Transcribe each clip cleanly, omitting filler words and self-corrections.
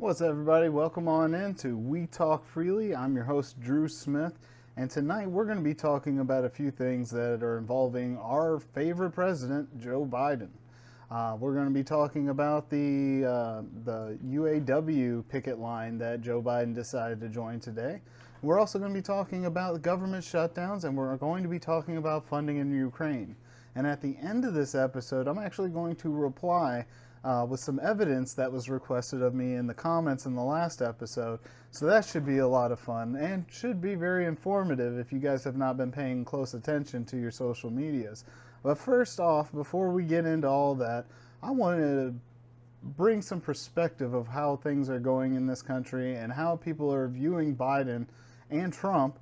What's up, everybody? Welcome on in to We Talk Freely. I'm your host, Drew Smith, and tonight we're going to be talking about a few things that are involving our favorite president, Joe Biden. We're going to be talking about the UAW picket line that Joe Biden decided to join today. We're also going to be talking about the government shutdowns, and we're going to be talking about funding in Ukraine. And at the end of this episode, I'm actually going to reply with some evidence that was requested of me in the comments in the last episode. So that should be a lot of fun and should be very informative if you guys have not been paying close attention to your social medias. But first off, before we get into all that, I wanted to bring some perspective of how things are going in this country and how people are viewing Biden and Trump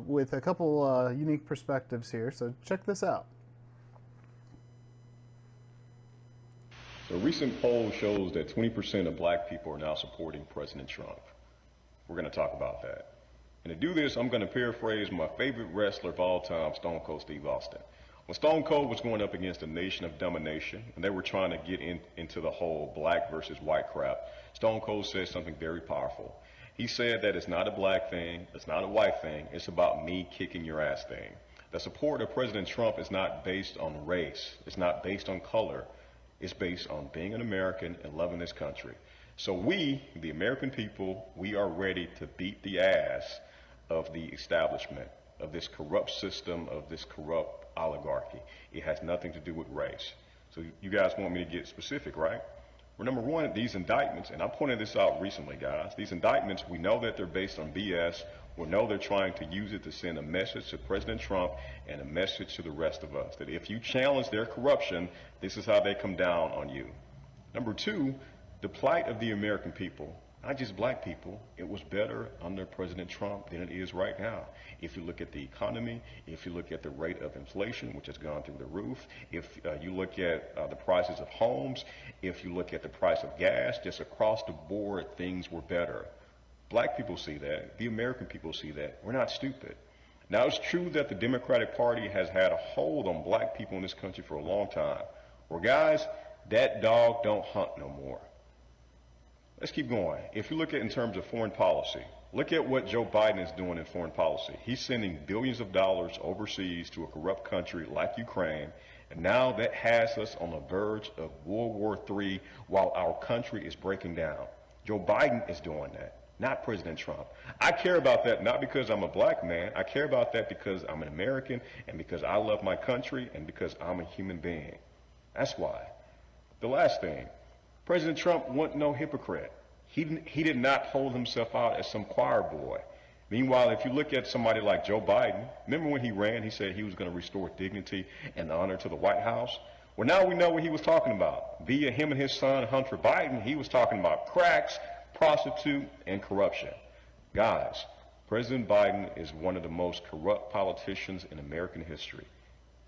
with a couple unique perspectives here. So check this out. A recent poll shows that 20% of black people are now supporting President Trump. We're going to talk about that. And to do this, I'm going to paraphrase my favorite wrestler of all time, Stone Cold Steve Austin. When Stone Cold was going up against a nation of domination, and they were trying to get into the whole black versus white crap, Stone Cold said something very powerful. He said that it's not a black thing, it's not a white thing, it's about me kicking your ass thing. The support of President Trump is not based on race, it's not based on color. It's based on being an American and loving this country. So we, the American people, we are ready to beat the ass of the establishment, of this corrupt system, of this corrupt oligarchy. It has nothing to do with race. So you guys want me to get specific, right? Well, number one, these indictments, and I pointed this out recently, guys, these indictments, we know that they're based on BS. We know they're trying to use it to send a message to President Trump and a message to the rest of us, that if you challenge their corruption, this is how they come down on you. Number two, the plight of the American people, not just black people, it was better under President Trump than it is right now. If you look at the economy, if you look at the rate of inflation, which has gone through the roof, if you look at the prices of homes, if you look at the price of gas, just across the board, things were better. Black people see that. The American people see that. We're not stupid. Now, it's true that the Democratic Party has had a hold on black people in this country for a long time. Well, guys, that dog don't hunt no more. Let's keep going. If you look at in terms of foreign policy, look at what Joe Biden is doing in foreign policy. He's sending billions of dollars overseas to a corrupt country like Ukraine, and now that has us on the verge of World War III while our country is breaking down. Joe Biden is doing that, not President Trump. I care about that not because I'm a black man. I care about that because I'm an American and because I love my country and because I'm a human being. That's why. The last thing, President Trump wasn't no hypocrite. He did not hold himself out as some choir boy. Meanwhile, if you look at somebody like Joe Biden, remember when he ran, he said he was going to restore dignity and honor to the White House? Well, now we know what he was talking about. Via him and his son, Hunter Biden, he was talking about cracks, prostitute, and corruption. Guys, President Biden is one of the most corrupt politicians in American history.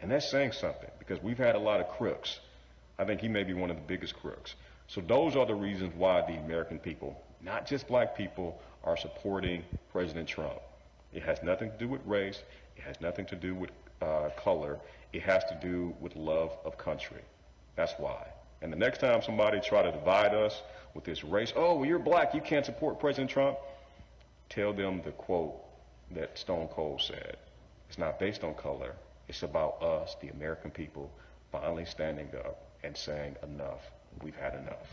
And that's saying something because we've had a lot of crooks. I think he may be one of the biggest crooks. So those are the reasons why the American people, not just black people, are supporting President Trump. It has nothing to do with race. It has nothing to do with color. It has to do with love of country. That's why. And the next time somebody try to divide us with this race, oh, well, you're black, you can't support President Trump, tell them the quote that Stone Cold said. It's not based on color. It's about us, the American people, finally standing up and saying enough. We've had enough.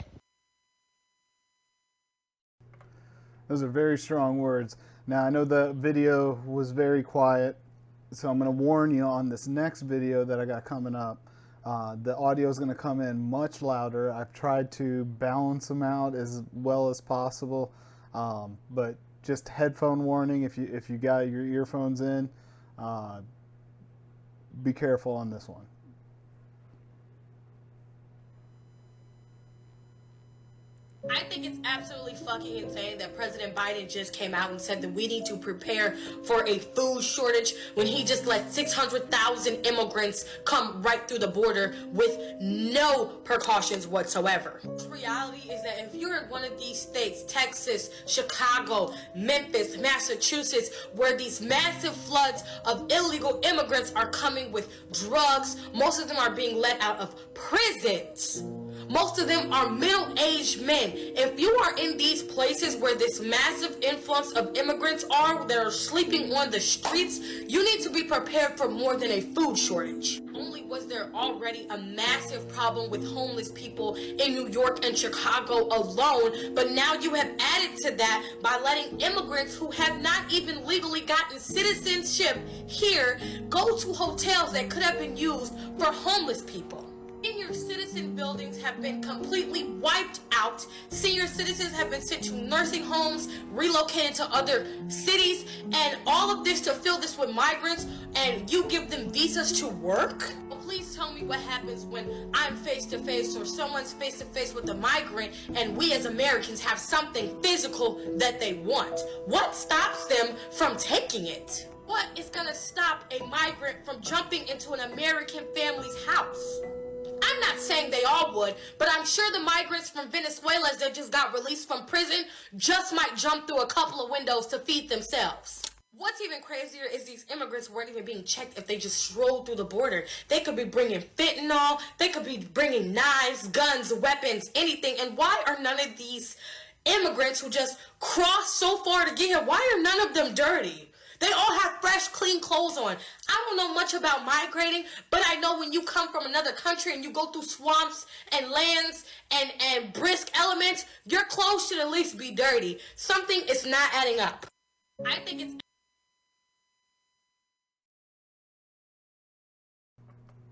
Those are very strong words. Now, I know the video was very quiet, so I'm going to warn you on this next video that I got coming up. The audio is going to come in much louder. I've tried to balance them out as well as possible, but just headphone warning if you got your earphones in, be careful on this one. I think it's absolutely fucking insane that President Biden just came out and said that we need to prepare for a food shortage when he just let 600,000 immigrants come right through the border with no precautions whatsoever. The reality is that if you're in one of these states, Texas, Chicago, Memphis, Massachusetts, where these massive floods of illegal immigrants are coming with drugs, most of them are being let out of prisons. Most of them are middle-aged men. If you are in these places where this massive influx of immigrants are that are sleeping on the streets, you need to be prepared for more than a food shortage. Not only was there already a massive problem with homeless people in New York and Chicago alone, but now you have added to that by letting immigrants who have not even legally gotten citizenship here go to hotels that could have been used for homeless people. Senior citizen buildings have been completely wiped out. Senior citizens have been sent to nursing homes, relocated to other cities, and all of this to fill this with migrants, and you give them visas to work? Please tell me what happens when I'm face to face or someone's face to face with a migrant and we as Americans have something physical that they want. What stops them from taking it? What is gonna stop a migrant from jumping into an American family's house? I'm not saying they all would, but I'm sure the migrants from Venezuela that just got released from prison just might jump through a couple of windows to feed themselves. What's even crazier is these immigrants weren't even being checked if they just strolled through the border. They could be bringing fentanyl, they could be bringing knives, guns, weapons, anything. And why are none of these immigrants who just crossed so far to get here, why are none of them dirty? They all have fresh, clean clothes on. I don't know much about migrating, but I know when you come from another country and you go through swamps and lands and brisk elements, your clothes should at least be dirty. Something is not adding up. I think it's...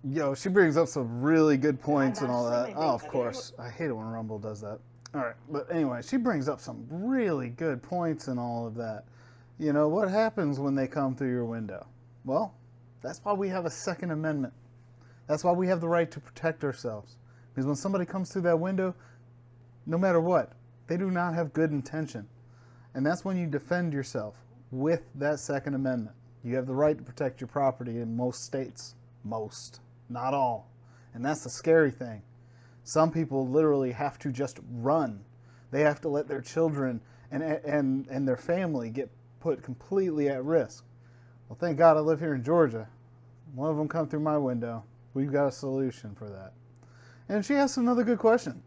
Yo, she brings up some really good points and all that. Oh, of course. I hate it when Rumble does that. All right. But anyway, she brings up some really good points and all of that. You know, what happens when they come through your window? Well, that's why we have a Second Amendment. That's why we have the right to protect ourselves. Because when somebody comes through that window, no matter what, they do not have good intention. And that's when you defend yourself with that Second Amendment. You have the right to protect your property in most states. Most. Not all. And that's the scary thing. Some people literally have to just run. They have to let their children and their family get put completely at risk. Well, thank God I live here in Georgia. One of them come through my window. We've got a solution for that. And she asked another good question.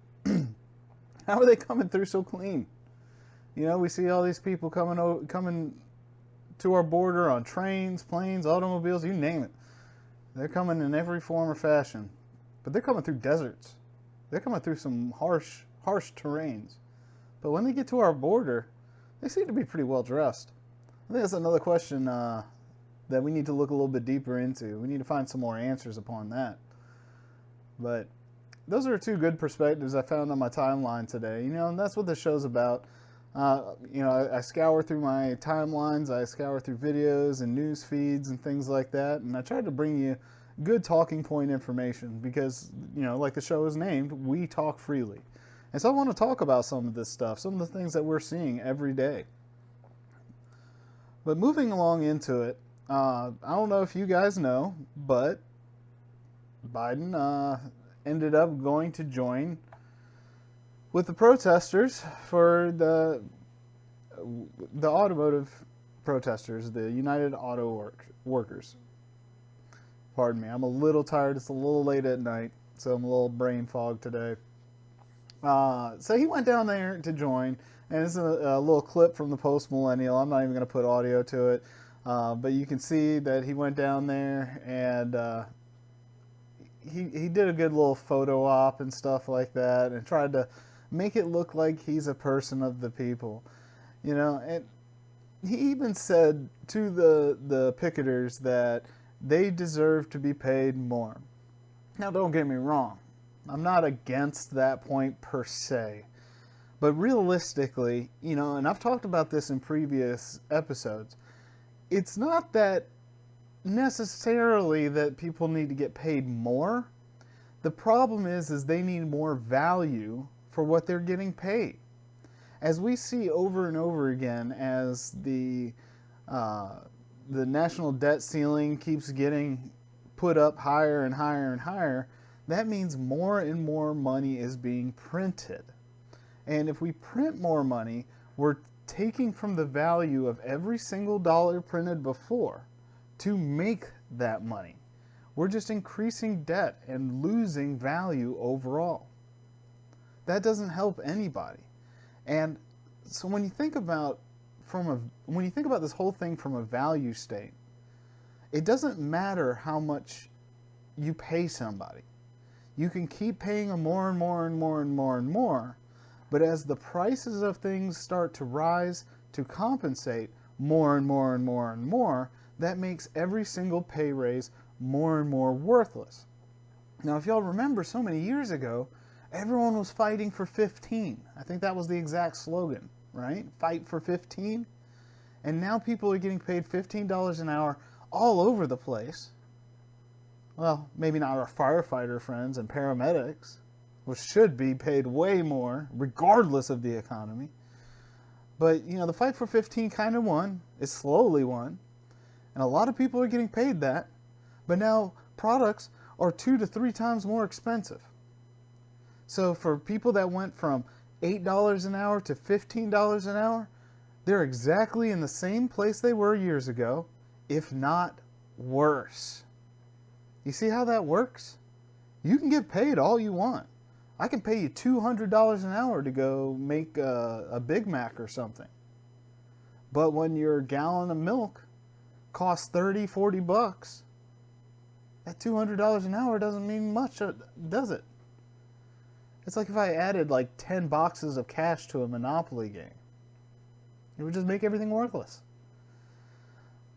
How are they coming through so clean? You know, we see all these people coming to our border on trains, planes, automobiles, you name it. They're coming in every form or fashion. But they're coming through deserts. They're coming through some harsh terrains. But when they get to our border, they seem to be pretty well dressed. I think that's another question that we need to look a little bit deeper into. We need to find some more answers upon that. But those are two good perspectives I found on my timeline today. You know, and that's what this show's about. You know, I scour through my timelines, I scour through videos and news feeds and things like that, and I tried to bring you good talking point information because, you know, like the show is named, we talk freely. And so I want to talk about some of this stuff, some of the things that we're seeing every day. But moving along into it, I don't know if you guys know, but Biden ended up going to join with the protesters for the automotive protesters, the United Auto Workers. Pardon me, I'm a little tired. It's a little late at night, so I'm a little brain fogged today. So he went down there to join, and it's a little clip from the Post-Millennial. I'm not even going to put audio to it, but you can see that he went down there, and he did a good little photo op and stuff like that, and tried to make it look like he's a person of the people, you know. And he even said to the picketers that they deserve to be paid more. Now, don't get me wrong. I'm not against that point per se. But realistically, you know, and I've talked about this in previous episodes, it's not that necessarily that people need to get paid more. The problem is they need more value for what they're getting paid. As we see over and over again, as the national debt ceiling keeps getting put up higher and higher and higher, that means more and more money is being printed. And if we print more money, we're taking from the value of every single dollar printed before to make that money. We're just increasing debt and losing value overall. That doesn't help anybody. And so when you think about this whole thing from a value state, it doesn't matter how much you pay somebody. You can keep paying them more and more and more and more and more, but as the prices of things start to rise to compensate more and more and more and more, that makes every single pay raise more and more worthless. Now, if y'all remember, so many years ago, everyone was fighting for 15. I think that was the exact slogan, right? Fight for 15. And now people are getting paid $15 an hour all over the place. Well, maybe not our firefighter friends and paramedics, which should be paid way more, regardless of the economy. But, the fight for 15 kind of won. It slowly won. And a lot of people are getting paid that. But now products are 2 to 3 times more expensive. So for people that went from $8 an hour to $15 an hour, they're exactly in the same place they were years ago, if not worse. You see how that works? You can get paid all you want. I can pay you $200 an hour to go make a Big Mac or something. But when your gallon of milk costs $30, $40, that $200 an hour doesn't mean much, does it? It's like if I added like 10 boxes of cash to a Monopoly game. It would just make everything worthless.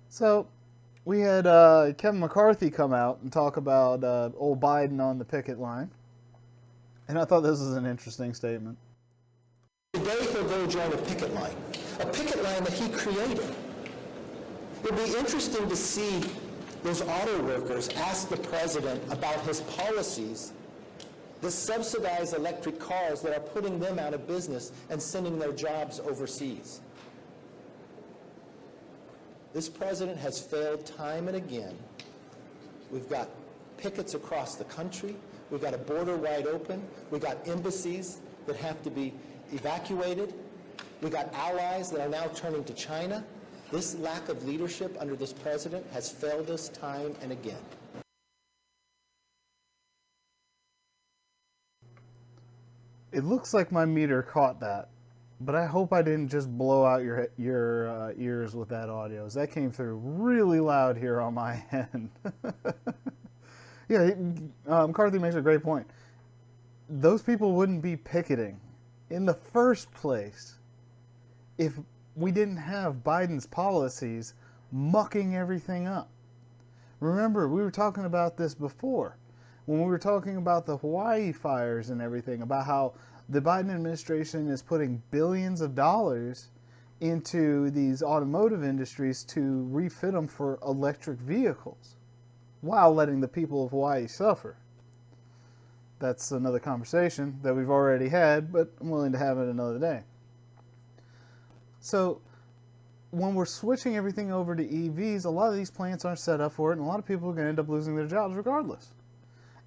So we had Kevin McCarthy come out and talk about old Biden on the picket line. And I thought this was an interesting statement. Today he'll go join a picket line that he created. It'll be interesting to see those auto workers ask the president about his policies that subsidize electric cars that are putting them out of business and sending their jobs overseas. This president has failed time and again. We've got pickets across the country. We've got a border wide open. We've got embassies that have to be evacuated. We've got allies that are now turning to China. This lack of leadership under this president has failed us time and again. It looks like my meter caught that, but I hope I didn't just blow out your ears with that audio. That came through really loud here on my end. Yeah, McCarthy makes a great point. Those people wouldn't be picketing in the first place if we didn't have Biden's policies mucking everything up. Remember, we were talking about this before when we were talking about the Hawaii fires and everything, about how the Biden administration is putting billions of dollars into these automotive industries to refit them for electric vehicles while letting the people of Hawaii suffer. That's another conversation that we've already had, but I'm willing to have it another day. So when we're switching everything over to EVs, a lot of these plants aren't set up for it, and a lot of people are going to end up losing their jobs regardless.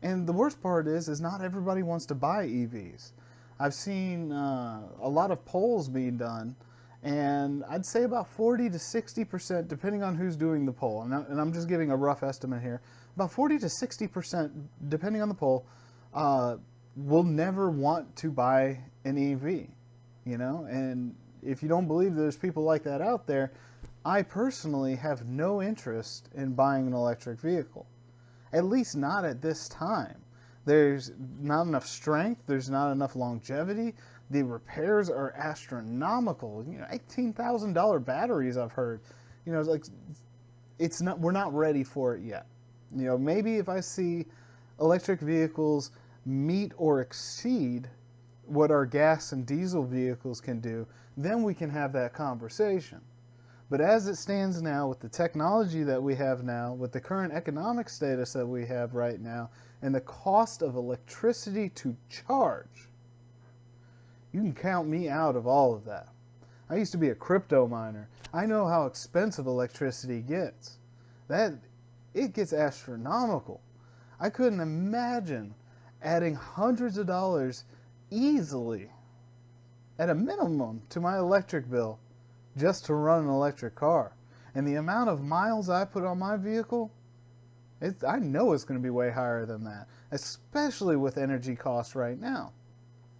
And the worst part is not everybody wants to buy EVs. I've seen a lot of polls being done, and I'd say about 40 to 60%, depending on who's doing the poll, and I'm just giving a rough estimate here, about 40 to 60%, depending on the poll, will never want to buy an EV, and if you don't believe there's people like that out there, I personally have no interest in buying an electric vehicle. At least not at this time. There's not enough strength. There's not enough longevity. The repairs are astronomical. $18,000 batteries, I've heard. It's not. We're not ready for it yet. Maybe if I see electric vehicles meet or exceed what our gas and diesel vehicles can do, then we can have that conversation. But as it stands now, with the technology that we have now, with the current economic status that we have right now, and the cost of electricity to charge, you can count me out of all of that. I used to be a crypto miner. I know how expensive electricity gets. It gets astronomical. I couldn't imagine adding hundreds of dollars easily, at a minimum, to my electric bill just to run an electric car. And the amount of miles I put on my vehicle, I know it's going to be way higher than that, especially with energy costs right now.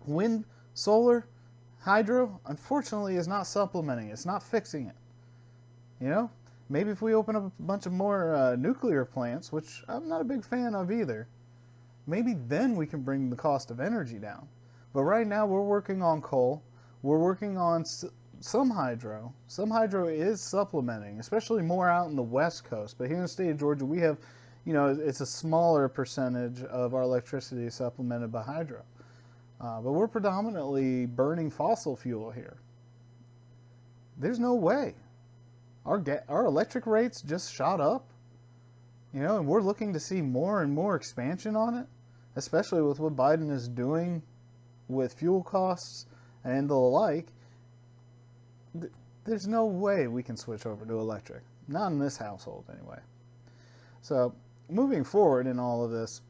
Wind, solar, hydro, unfortunately, is not supplementing. It's not fixing it. You know, maybe if we open up a bunch of more nuclear plants, which I'm not a big fan of either, maybe then we can bring the cost of energy down. But right now we're working on coal. We're working on some hydro. Some hydro is supplementing, especially more out in the West Coast. But here in the state of Georgia, we have, you know, it's a smaller percentage of our electricity supplemented by hydro. But we're predominantly burning fossil fuel here. There's no way. Our electric rates just shot up, you know, and we're looking to see more and more expansion on it, especially with what Biden is doing with fuel costs and the like. There's no way we can switch over to electric. Not in this household, anyway. So, moving forward in all of this,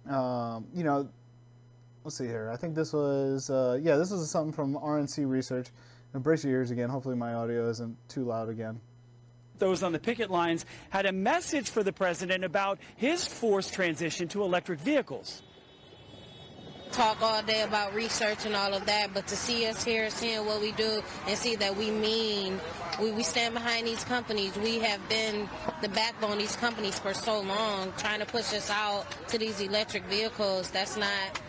you know, let's see here. I think this was, this was something from RNC Research. And brace your ears again. Hopefully my audio isn't too loud again. Those on the picket lines had a message for the president about his forced transition to electric vehicles. Talk all day about research and all of that, but to see us here, seeing what we do, and see that we stand behind these companies. We have been the backbone of these companies for so long, trying to push us out to these electric vehicles. That's not,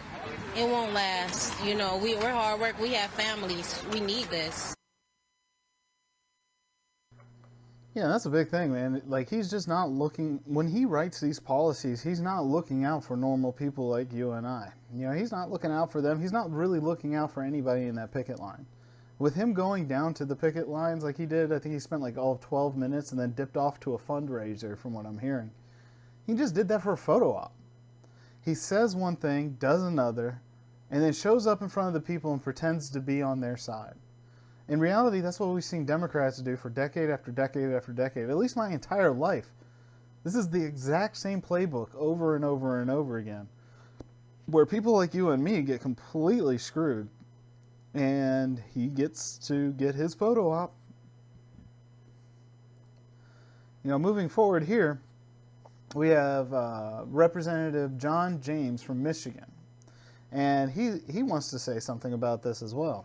it won't last. You know, we're hard work. We have families. We need this. Yeah, that's a big thing, man. Like, he's just not looking, when he writes these policies, he's not looking out for normal people like you and I. You know, he's not looking out for them. He's not really looking out for anybody in that picket line. With him going down to the picket lines like he did, I think he spent like all of 12 minutes and then dipped off to a fundraiser from what I'm hearing. He just did that for a photo op. He says one thing, does another, and then shows up in front of the people and pretends to be on their side. In reality, that's what we've seen Democrats do for decade after decade after decade, at least my entire life. This is the exact same playbook over and over and over again, where people like you and me get completely screwed, and he gets to get his photo op. You know, moving forward here, we have Representative John James from Michigan, and he wants to say something about this as well.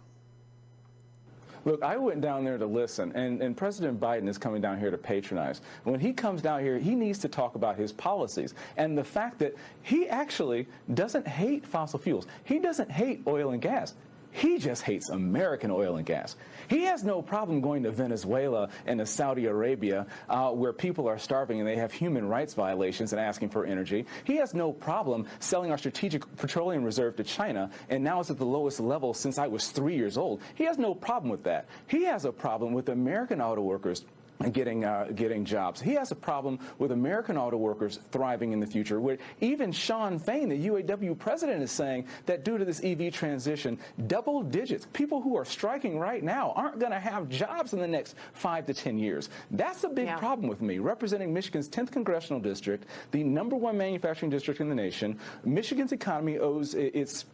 Look, I went down there to listen, and President Biden is coming down here to patronize. When he comes down here, he needs to talk about his policies and the fact that he actually doesn't hate fossil fuels. He doesn't hate oil and gas. He just hates American oil and gas. He has no problem going to Venezuela and to Saudi Arabia where people are starving and they have human rights violations and asking for energy. He has no problem selling our strategic petroleum reserve to China, and now it's at the lowest level since I was 3 years old. He has no problem with that. He has a problem with American auto workers getting jobs. He has a problem with American auto workers thriving in the future, where even Sean Fain, the UAW president, is saying that due to this EV transition, double digits, people who are striking right now aren't going to have jobs in the next 5 to 10 years. That's a big problem with me. Representing Michigan's 10th congressional district, the #1 manufacturing district in the nation, Michigan's economy owes its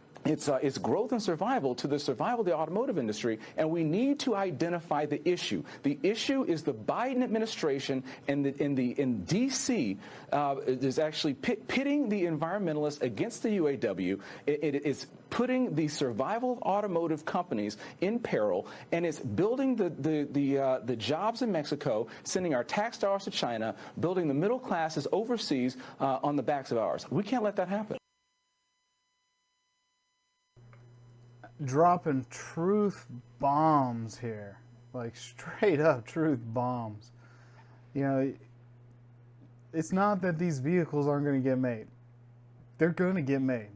growth and survival to the survival of the automotive industry, and we need to identify the issue. The issue is the Biden administration in D.C. Is actually pitting the environmentalists against the UAW. It is putting the survival of automotive companies in peril, and it's building the jobs in Mexico, sending our tax dollars to China, building the middle classes overseas on the backs of ours. We can't let that happen. Dropping truth bombs here, like straight up truth bombs. You know, it's not that these vehicles aren't going to get made. They're going to get made.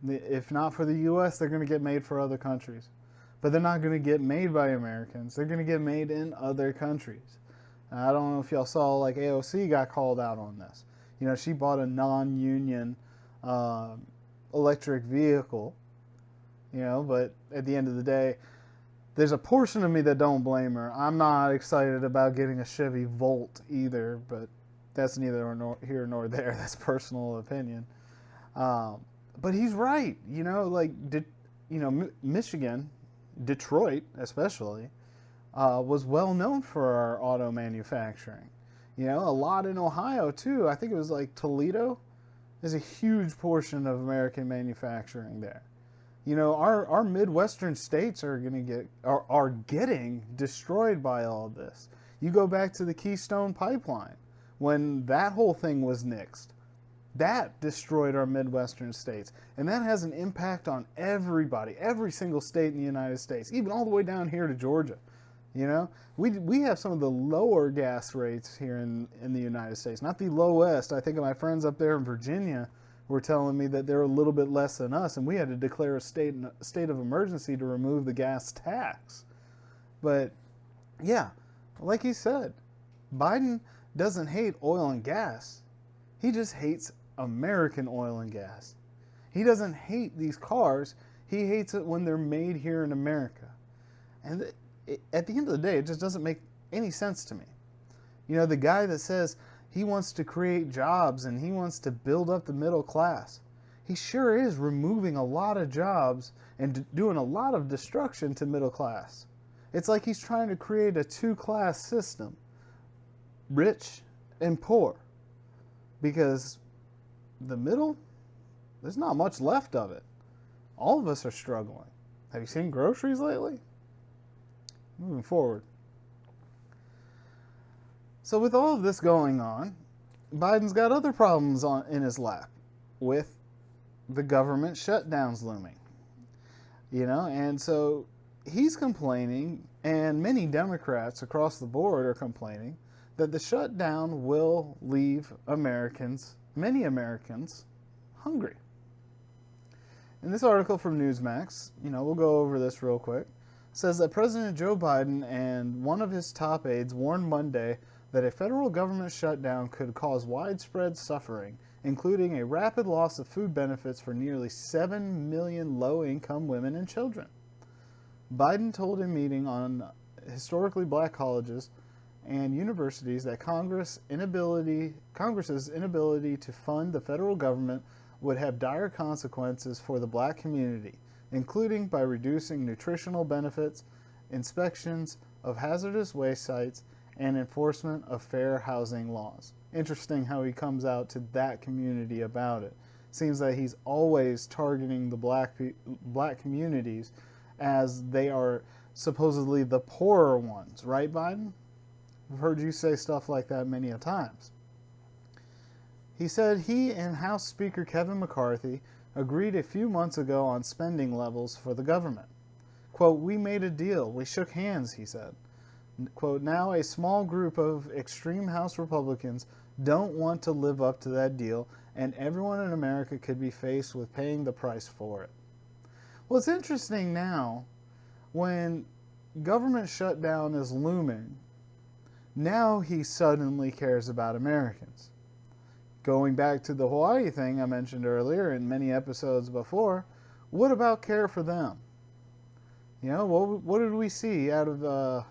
If not for the U.S., they're going to get made for other countries. But they're not going to get made by Americans. They're going to get made in other countries. And I don't know if y'all saw, like, AOC got called out on this. You know, she bought a non-union electric vehicle. You know, but at the end of the day, there's a portion of me that don't blame her. I'm not excited about getting a Chevy Volt either, but that's neither here nor there. That's personal opinion. But he's right. You know, like, Michigan, Detroit especially, was well known for our auto manufacturing. You know, a lot in Ohio too. I think it was like Toledo. There's a huge portion of American manufacturing there. You know, our Midwestern states are getting destroyed by all this. You go back to the Keystone Pipeline, when that whole thing was nixed. That destroyed our Midwestern states. And that has an impact on everybody, every single state in the United States, even all the way down here to Georgia. You know, we have some of the lower gas rates here in the United States, not the lowest. I think of my friends up there in Virginia were telling me that they're a little bit less than us, and we had to declare a state of emergency to remove the gas tax. But yeah, like he said, Biden doesn't hate oil and gas. He just hates American oil and gas. He doesn't hate these cars. He hates it when they're made here in America. And at the end of the day, it just doesn't make any sense to me. You know, the guy that says he wants to create jobs and he wants to build up the middle class, he sure is removing a lot of jobs and doing a lot of destruction to middle class. It's like he's trying to create a two-class system, rich and poor, because the middle, there's not much left of it. All of us are struggling. Have you seen groceries lately? Moving forward. So with all of this going on, Biden's got other problems in his lap with the government shutdowns looming. You know, and so he's complaining, and many Democrats across the board are complaining, that the shutdown will leave many Americans, hungry. In this article from Newsmax, you know, we'll go over this real quick, says that President Joe Biden and one of his top aides warned Monday that a federal government shutdown could cause widespread suffering, including a rapid loss of food benefits for nearly 7 million low-income women and children. Biden told a meeting on historically black colleges and universities that Congress's inability to fund the federal government would have dire consequences for the black community, including by reducing nutritional benefits, inspections of hazardous waste sites, and enforcement of fair housing laws. Interesting how he comes out to that community about it. Seems that he's always targeting the black communities as they are supposedly the poorer ones, right, Biden? I've heard you say stuff like that many a times. He said he and House Speaker Kevin McCarthy agreed a few months ago on spending levels for the government. Quote, "We made a deal. We shook hands," he said. Quote, "Now a small group of extreme House Republicans don't want to live up to that deal, and everyone in America could be faced with paying the price for it." Well, it's interesting now, when government shutdown is looming, now he suddenly cares about Americans. Going back to the Hawaii thing I mentioned earlier in many episodes before, what about care for them? You know, what did we see out of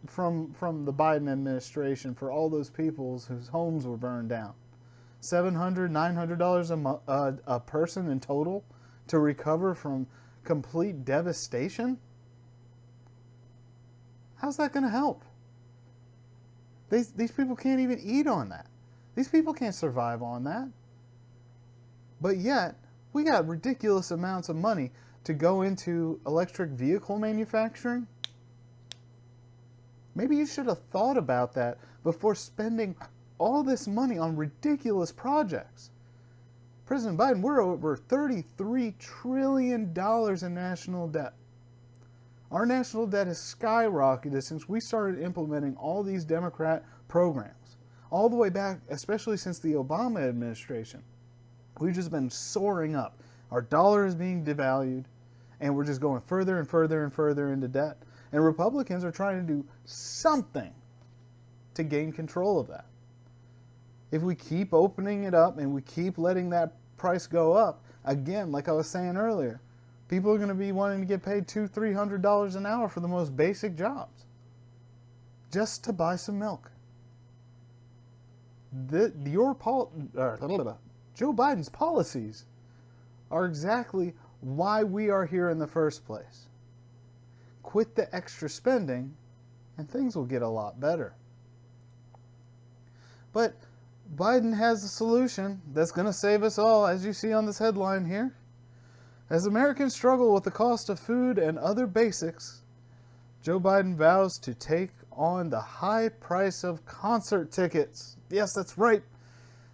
from the Biden administration for all those people whose homes were burned down? $700, $900 a person in total to recover from complete devastation? How's that going to help? These people can't even eat on that. These people can't survive on that. But yet, we got ridiculous amounts of money to go into electric vehicle manufacturing. Maybe you should have thought about that before spending all this money on ridiculous projects. President Biden, we're over $33 trillion in national debt. Our national debt has skyrocketed since we started implementing all these Democrat programs. All the way back, especially since the Obama administration. We've just been soaring up. Our dollar is being devalued, and we're just going further and further and further into debt. And Republicans are trying to do something to gain control of that. If we keep opening it up and we keep letting that price go up, again, like I was saying earlier, people are going to be wanting to get paid $200, $300 an hour for the most basic jobs just to buy some milk. Joe Biden's policies are exactly why we are here in the first place. Quit the extra spending, and things will get a lot better. But Biden has a solution that's going to save us all, as you see on this headline here. As Americans struggle with the cost of food and other basics, Joe Biden vows to take on the high price of concert tickets. Yes, that's right.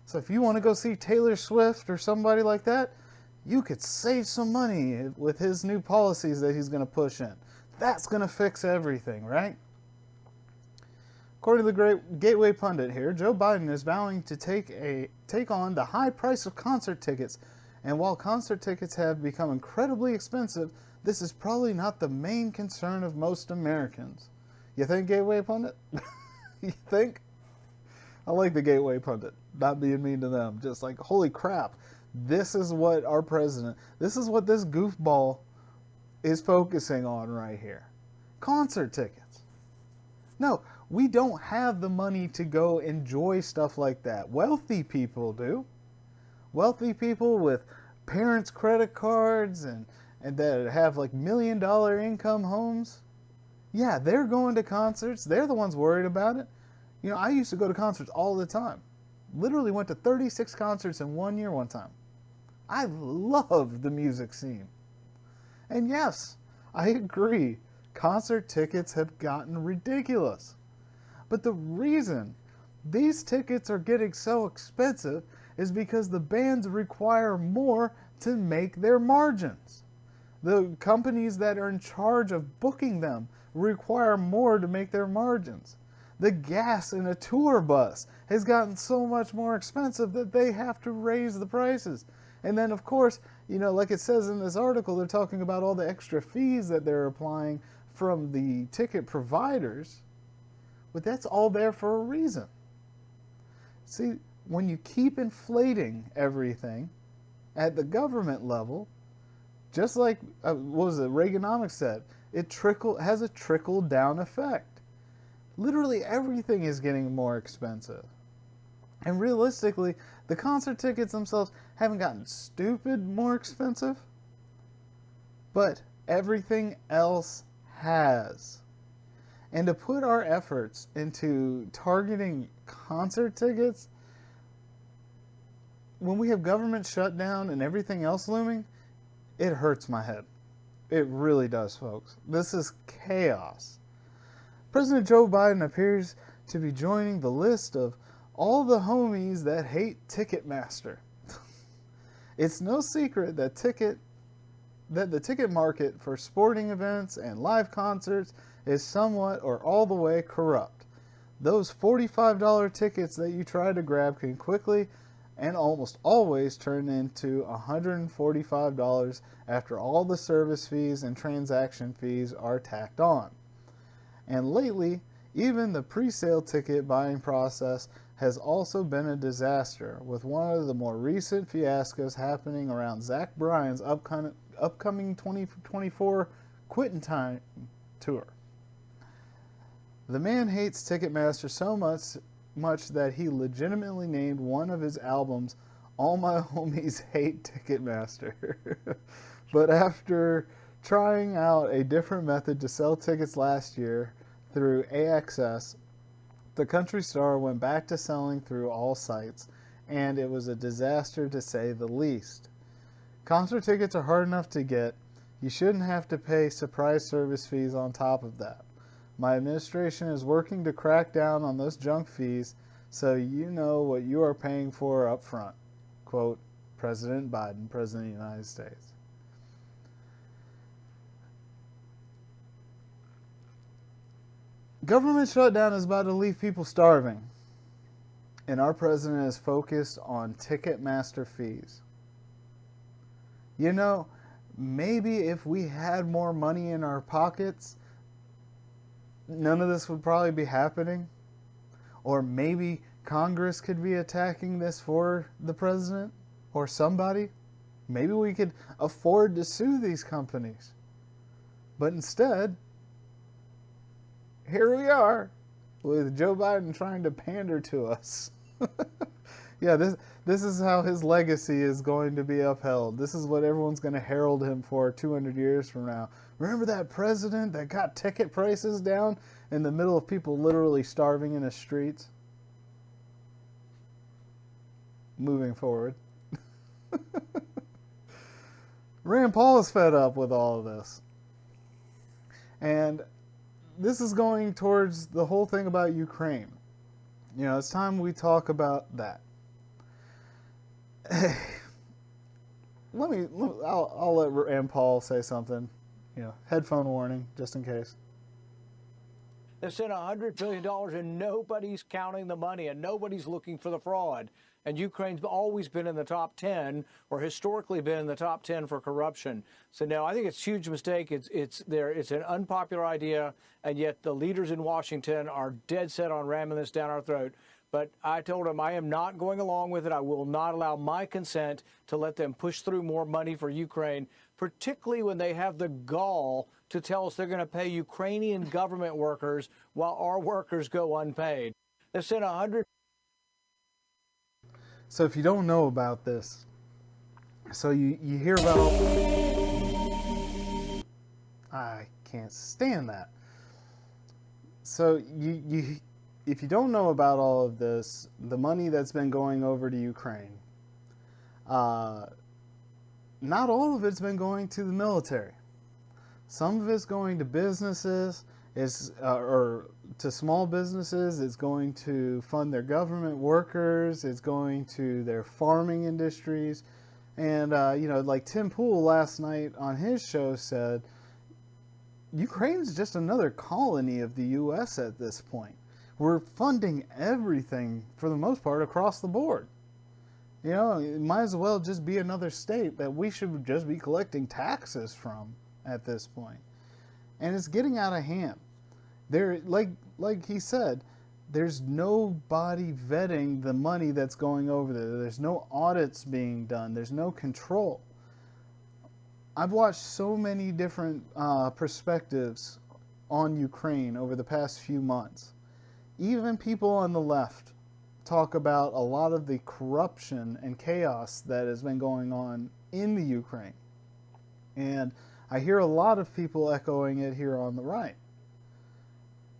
So if you want to go see Taylor Swift or somebody like that, you could save some money with his new policies that he's going to push in. That's going to fix everything, right? According to the great Gateway Pundit here, Joe Biden is vowing to take on the high price of concert tickets. And while concert tickets have become incredibly expensive, this is probably not the main concern of most Americans. You think, Gateway Pundit? You think? I like the Gateway Pundit. Not being mean to them. Just like, holy crap. This is what our president, this is what this goofball is focusing on right here. Concert tickets. No, we don't have the money to go enjoy stuff like that. Wealthy people do. Wealthy people with parents' credit cards and that have like $1 million income homes. Yeah, they're going to concerts. They're the ones worried about it. You know, I used to go to concerts all the time. Literally went to 36 concerts in 1 year one time. I love the music scene. And yes, I agree, concert tickets have gotten ridiculous. But the reason these tickets are getting so expensive is because the bands require more to make their margins. The companies that are in charge of booking them require more to make their margins. The gas in a tour bus has gotten so much more expensive that they have to raise the prices. And then, of course, you know, like it says in this article, they're talking about all the extra fees that they're applying from the ticket providers. But that's all there for a reason. See, when you keep inflating everything at the government level, just like what was it, Reaganomics said, it has a trickle-down effect. Literally everything is getting more expensive. And realistically, the concert tickets themselves haven't gotten stupid more expensive, but everything else has. And to put our efforts into targeting concert tickets, when we have government shutdown and everything else looming, it hurts my head. It really does, folks. This is chaos. President Joe Biden appears to be joining the list of all the homies that hate Ticketmaster. It's no secret that the ticket market for sporting events and live concerts is somewhat or all the way corrupt. Those $45 tickets that you try to grab can quickly and almost always turn into $145 after all the service fees and transaction fees are tacked on. And lately, even the pre-sale ticket buying process has also been a disaster, with one of the more recent fiascos happening around Zach Bryan's upcoming 2024 Quitting Time tour. The man hates Ticketmaster so much that he legitimately named one of his albums All My Homies Hate Ticketmaster. But after trying out a different method to sell tickets last year through AXS, the country star went back to selling through all sites, and it was a disaster to say the least. Concert tickets are hard enough to get. You shouldn't have to pay surprise service fees on top of that. My administration is working to crack down on those junk fees so you know what you are paying for up front. Quote, President Biden, President of the United States. Government shutdown is about to leave people starving, and our president is focused on Ticketmaster fees. You know, maybe if we had more money in our pockets, none of this would probably be happening. Or maybe Congress could be attacking this for the president or somebody. Maybe we could afford to sue these companies. But instead, here we are with Joe Biden trying to pander to us. Yeah, this is how his legacy is going to be upheld. This is what everyone's going to herald him for 200 years from now. Remember that president that got ticket prices down in the middle of people literally starving in the streets? Moving forward. Rand Paul is fed up with all of this. And this is going towards the whole thing about Ukraine. You know, it's time we talk about that. I'll let Rand Paul say something. You know, headphone warning, just in case. They sent $100 billion and nobody's counting the money and nobody's looking for the fraud. And Ukraine's always been in the top 10 or historically been in the top 10 for corruption. So no, I think it's a huge mistake. It's an unpopular idea, and yet the leaders in Washington are dead set on ramming this down our throat. But I told them I am not going along with it. I will not allow my consent to let them push through more money for Ukraine, particularly when they have the gall to tell us they're going to pay Ukrainian government workers while our workers go unpaid. They sent 100. So if you don't know about this, so you hear about, I can't stand that. So if you don't know about all of this, the money that's been going over to Ukraine, not all of it's been going to the military. Some of it's going to businesses, or to small businesses. It's going to fund their government workers. It's going to their farming industries. And, like Tim Pool last night on his show said, Ukraine's just another colony of the U.S. at this point. We're funding everything, for the most part, across the board. You know, it might as well just be another state that we should just be collecting taxes from at this point. And it's getting out of hand. There, like he said, there's nobody vetting the money that's going over there. There's no audits being done. There's no control. I've watched so many different perspectives on Ukraine over the past few months. Even people on the left talk about a lot of the corruption and chaos that has been going on in the Ukraine. And I hear a lot of people echoing it here on the right.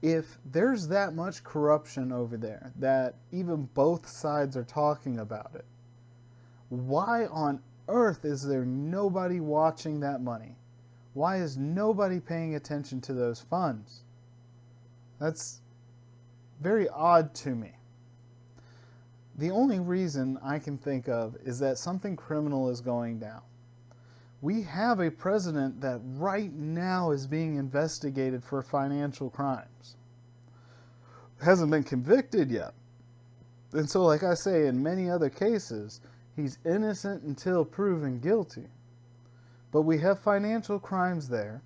If there's that much corruption over there, that even both sides are talking about it, why on earth is there nobody watching that money? Why is nobody paying attention to those funds? That's very odd to me. The only reason I can think of is that something criminal is going down. We have a president that right now is being investigated for financial crimes. Hasn't been convicted yet. And so, like I say, in many other cases, he's innocent until proven guilty. But we have financial crimes there.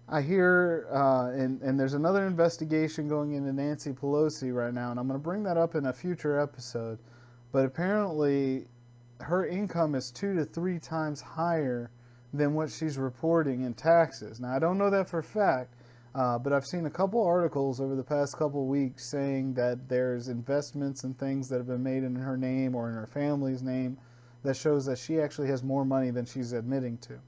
I hear, and there's another investigation going into Nancy Pelosi right now, and I'm going to bring that up in a future episode. But apparently, her income is 2 to 3 times higher than what she's reporting in taxes. Now, I don't know that for a fact, but I've seen a couple articles over the past couple weeks saying that there's investments and things that have been made in her name or in her family's name that shows that she actually has more money than she's admitting to.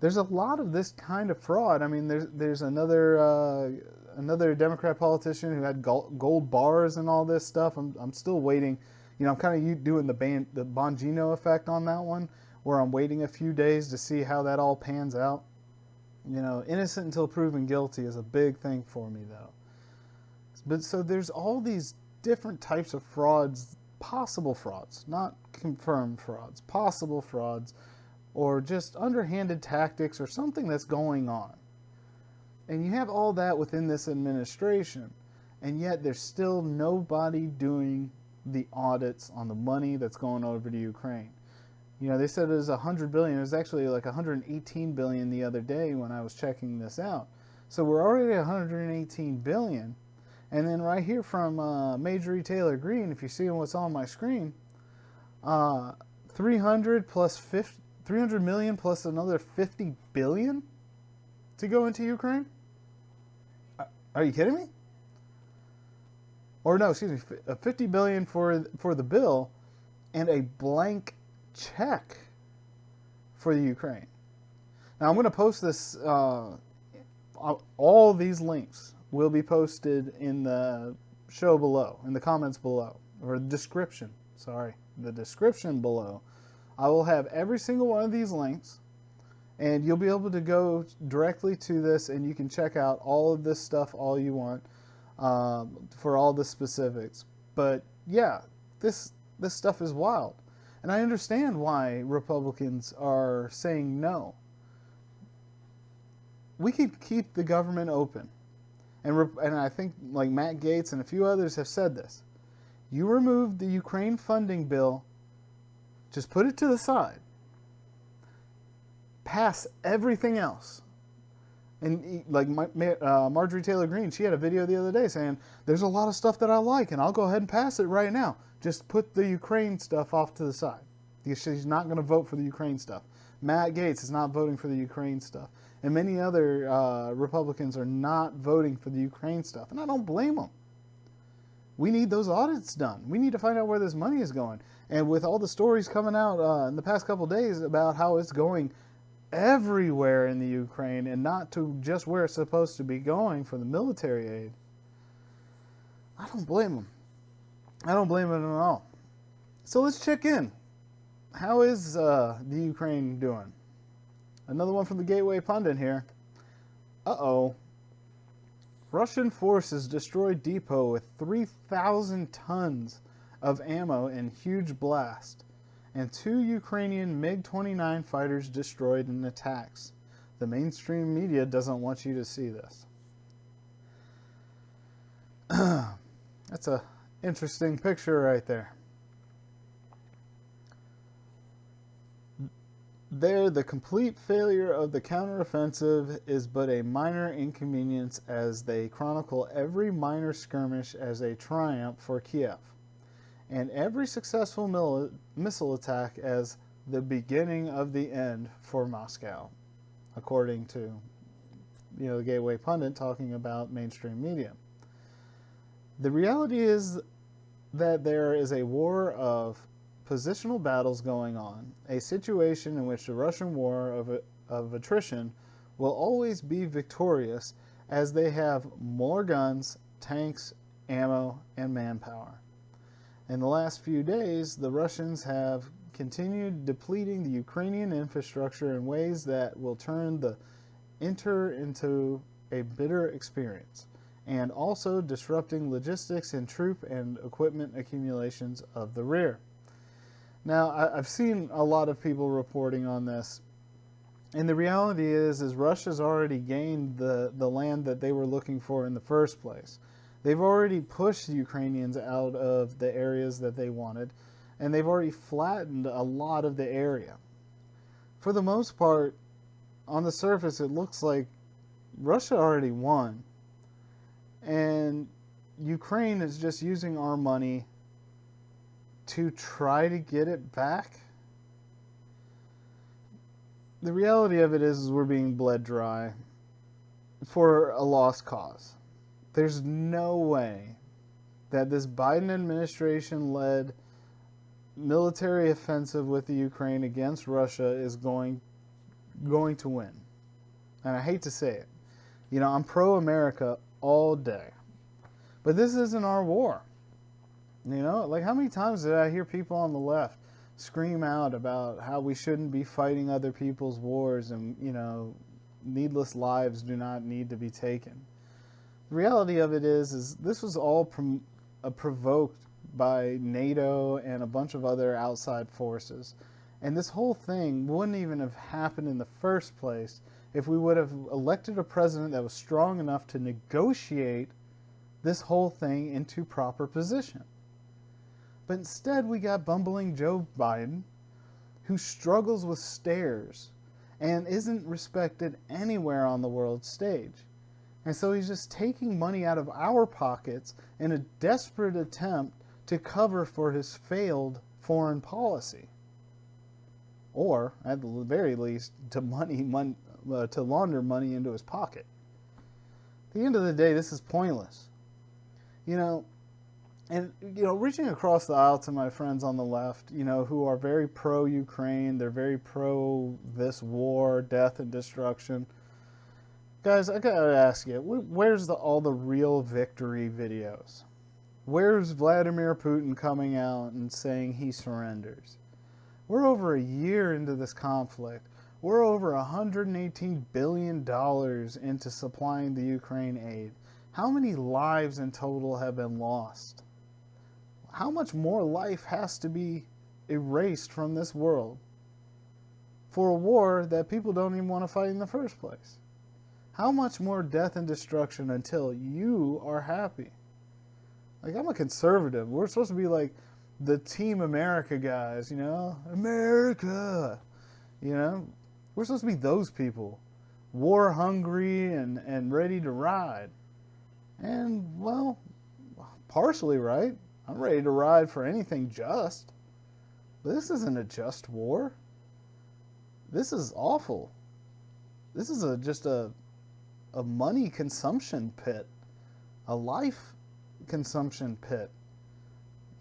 There's a lot of this kind of fraud. I mean, there's another Democrat politician who had gold bars and all this stuff. I'm still waiting. You know, I'm kind of doing the Bongino effect on that one, where I'm waiting a few days to see how that all pans out. You know, innocent until proven guilty is a big thing for me, though. But so there's all these different types of frauds, possible frauds, not confirmed frauds, possible frauds, or just underhanded tactics or something that's going on. And you have all that within this administration, and yet there's still nobody doing the audits on the money that's going over to Ukraine. You know, they said it was $100 billion. It was actually like $118 billion the other day when I was checking this out. So we're already at $118 billion. And then right here from Major Retailer Green, if you see what's on my screen, 300 million plus another 50 billion to go into Ukraine? Are you kidding me? Or no, excuse me, 50 billion for the bill and a blank check for the Ukraine. Now I'm going to post this, all these links will be posted in the show below, in the comments below, or description, sorry, the description below. I will have every single one of these links, And you'll be able to go directly to this, and you can check out all of this stuff all you want for all the specifics. But yeah, this stuff is wild. And I understand why Republicans are saying no. We could keep the government open. And I think like Matt Gaetz and a few others have said this. You remove the Ukraine funding bill, just put it to the side. Pass everything else. And like Marjorie Taylor Greene, she had a video the other day saying, there's a lot of stuff that I like, and I'll go ahead and pass it right now. Just put the Ukraine stuff off to the side. She's not going to vote for the Ukraine stuff. Matt Gaetz is not voting for the Ukraine stuff. And many other Republicans are not voting for the Ukraine stuff. And I don't blame them. We need those audits done. We need to find out where this money is going. And with all the stories coming out in the past couple of days about how it's going everywhere in the Ukraine and not to just where it's supposed to be going for the military aid, I don't blame them. I don't blame them at all. So let's check in. How is the Ukraine doing? Another one from the Gateway Pundit here. Uh-oh. Russian forces destroyed depot with 3,000 tons of ammo in huge blast, and 2 Ukrainian MiG-29 fighters destroyed in attacks. The mainstream media doesn't want you to see this. That's a interesting picture right there. There, the complete failure of the counteroffensive is but a minor inconvenience as they chronicle every minor skirmish as a triumph for Kiev, and every successful missile attack as the beginning of the end for Moscow, according to the Gateway Pundit talking about mainstream media. The reality is that there is a war of positional battles going on, a situation in which the Russian war of attrition will always be victorious as they have more guns, tanks, ammo, and manpower. In the last few days, the Russians have continued depleting the Ukrainian infrastructure in ways that will turn the enter into a bitter experience, and also disrupting logistics and troop and equipment accumulations of the rear. Now, I've seen a lot of people reporting on this, and the reality is Russia's already gained the land that they were looking for in the first place. They've already pushed the Ukrainians out of the areas that they wanted, and they've already flattened a lot of the area. For the most part, on the surface, it looks like Russia already won, and Ukraine is just using our money to try to get it back. The reality of it is we're being bled dry for a lost cause. There's no way that this Biden administration-led military offensive with the Ukraine against Russia is going to win. And I hate to say it. I'm pro-America all day. But this isn't our war. Like how many times did I hear people on the left scream out about how we shouldn't be fighting other people's wars and, needless lives do not need to be taken. The reality of it is this was all provoked by NATO and a bunch of other outside forces. And this whole thing wouldn't even have happened in the first place if we would have elected a president that was strong enough to negotiate this whole thing into proper position. But instead, we got bumbling Joe Biden, who struggles with stares and isn't respected anywhere on the world stage. And so he's just taking money out of our pockets in a desperate attempt to cover for his failed foreign policy. Or, at the very least, to launder money into his pocket. At the end of the day, this is pointless. Reaching across the aisle to my friends on the left, who are very pro-Ukraine, they're very pro this war, death and destruction. Guys, I gotta ask you, where's all the real victory videos? Where's Vladimir Putin coming out and saying he surrenders? We're over a year into this conflict. We're over $118 billion into supplying the Ukraine aid. How many lives in total have been lost? How much more life has to be erased from this world for a war that people don't even want to fight in the first place? How much more death and destruction until you are happy? Like, I'm a conservative. We're supposed to be like the Team America guys, you know? America! You know? We're supposed to be those people. War hungry and ready to ride. And, well, partially right. I'm ready to ride for anything just. But this isn't a just war. This is awful. This is just a money consumption pit. A life consumption pit.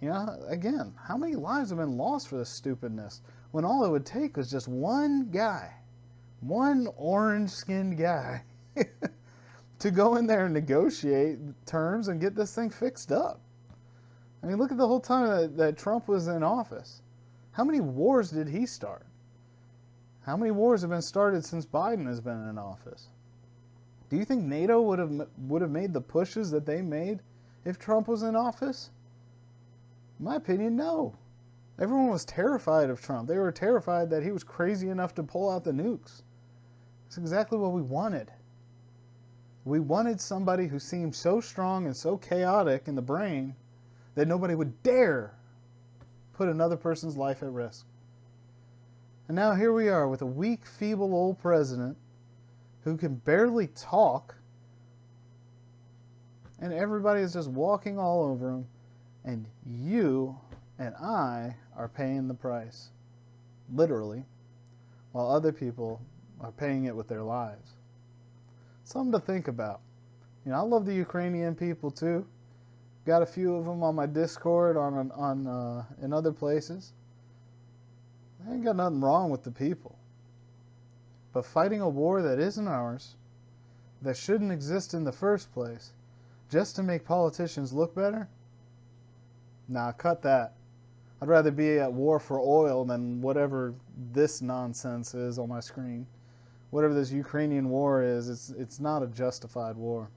You know, again, how many lives have been lost for this stupidness when all it would take was just one guy, one orange-skinned guy, to go in there and negotiate terms and get this thing fixed up. I mean, look at the whole time that Trump was in office. How many wars did he start? How many wars have been started since Biden has been in office? Do you think NATO would have made the pushes that they made if Trump was in office? In my opinion, no. Everyone was terrified of Trump. They were terrified that he was crazy enough to pull out the nukes. That's exactly what we wanted. We wanted somebody who seemed so strong and so chaotic in the brain that nobody would dare put another person's life at risk. And now here we are with a weak, feeble old president who can barely talk, and everybody is just walking all over him, and you and I are paying the price, literally, while other people are paying it with their lives. Something to think about. You know, I love the Ukrainian people too. Got a few of them on my Discord, in other places. I ain't got nothing wrong with the people. But fighting a war that isn't ours, that shouldn't exist in the first place, just to make politicians look better? Nah, cut that. I'd rather be at war for oil than whatever this nonsense is on my screen. Whatever this Ukrainian war is, it's not a justified war.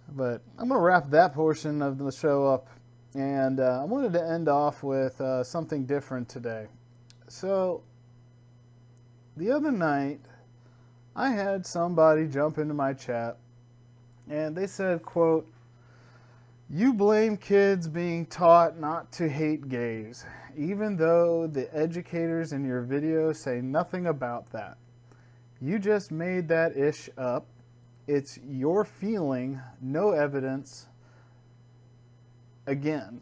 But I'm going to wrap that portion of the show up. And I wanted to end off with something different today. So, the other night, I had somebody jump into my chat, and they said, quote, "You blame kids being taught not to hate gays, even though the educators in your video say nothing about that. You just made that ish up. It's your feeling, no evidence. Again,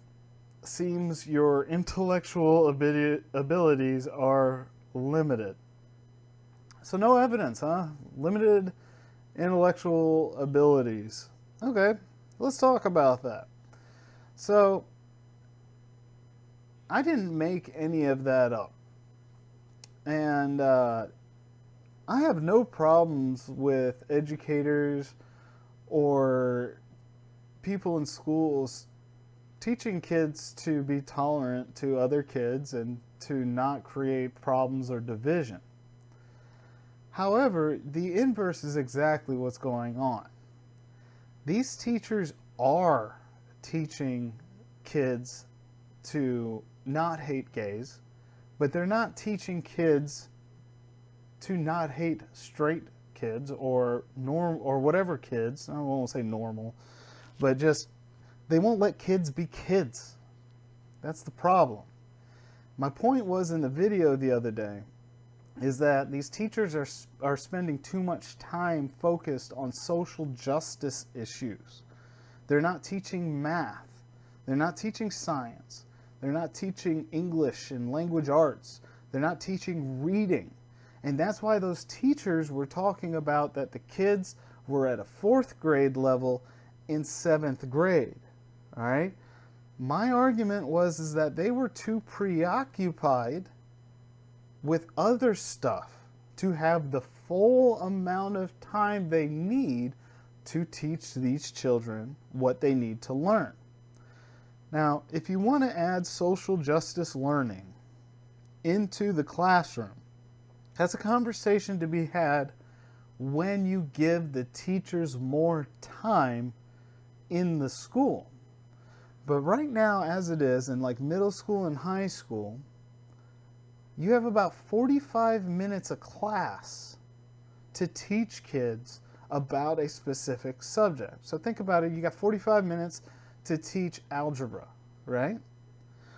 seems your intellectual abilities are limited." So no evidence, huh? Limited intellectual abilities. Okay, let's talk about that. So, I didn't make any of that up. And I have no problems with educators or people in schools teaching kids to be tolerant to other kids and to not create problems or division. However, the inverse is exactly what's going on. These teachers are teaching kids to not hate gays, but they're not teaching kids to not hate straight kids or whatever kids. I won't say normal, but just they won't let kids be kids. That's the problem. My point was in the video the other day is that these teachers are spending too much time focused on social justice issues. They're not teaching math. They're not teaching science. They're not teaching English and language arts. They're not teaching reading. And that's why those teachers were talking about that the kids were at a 4th grade level in 7th grade. All right? My argument was that they were too preoccupied with other stuff to have the full amount of time they need to teach these children what they need to learn. Now, if you want to add social justice learning into the classroom. That's a conversation to be had when you give the teachers more time in the school. But right now, as it is, in like middle school and high school, you have about 45 minutes a class to teach kids about a specific subject. So think about it, you got 45 minutes to teach algebra, right?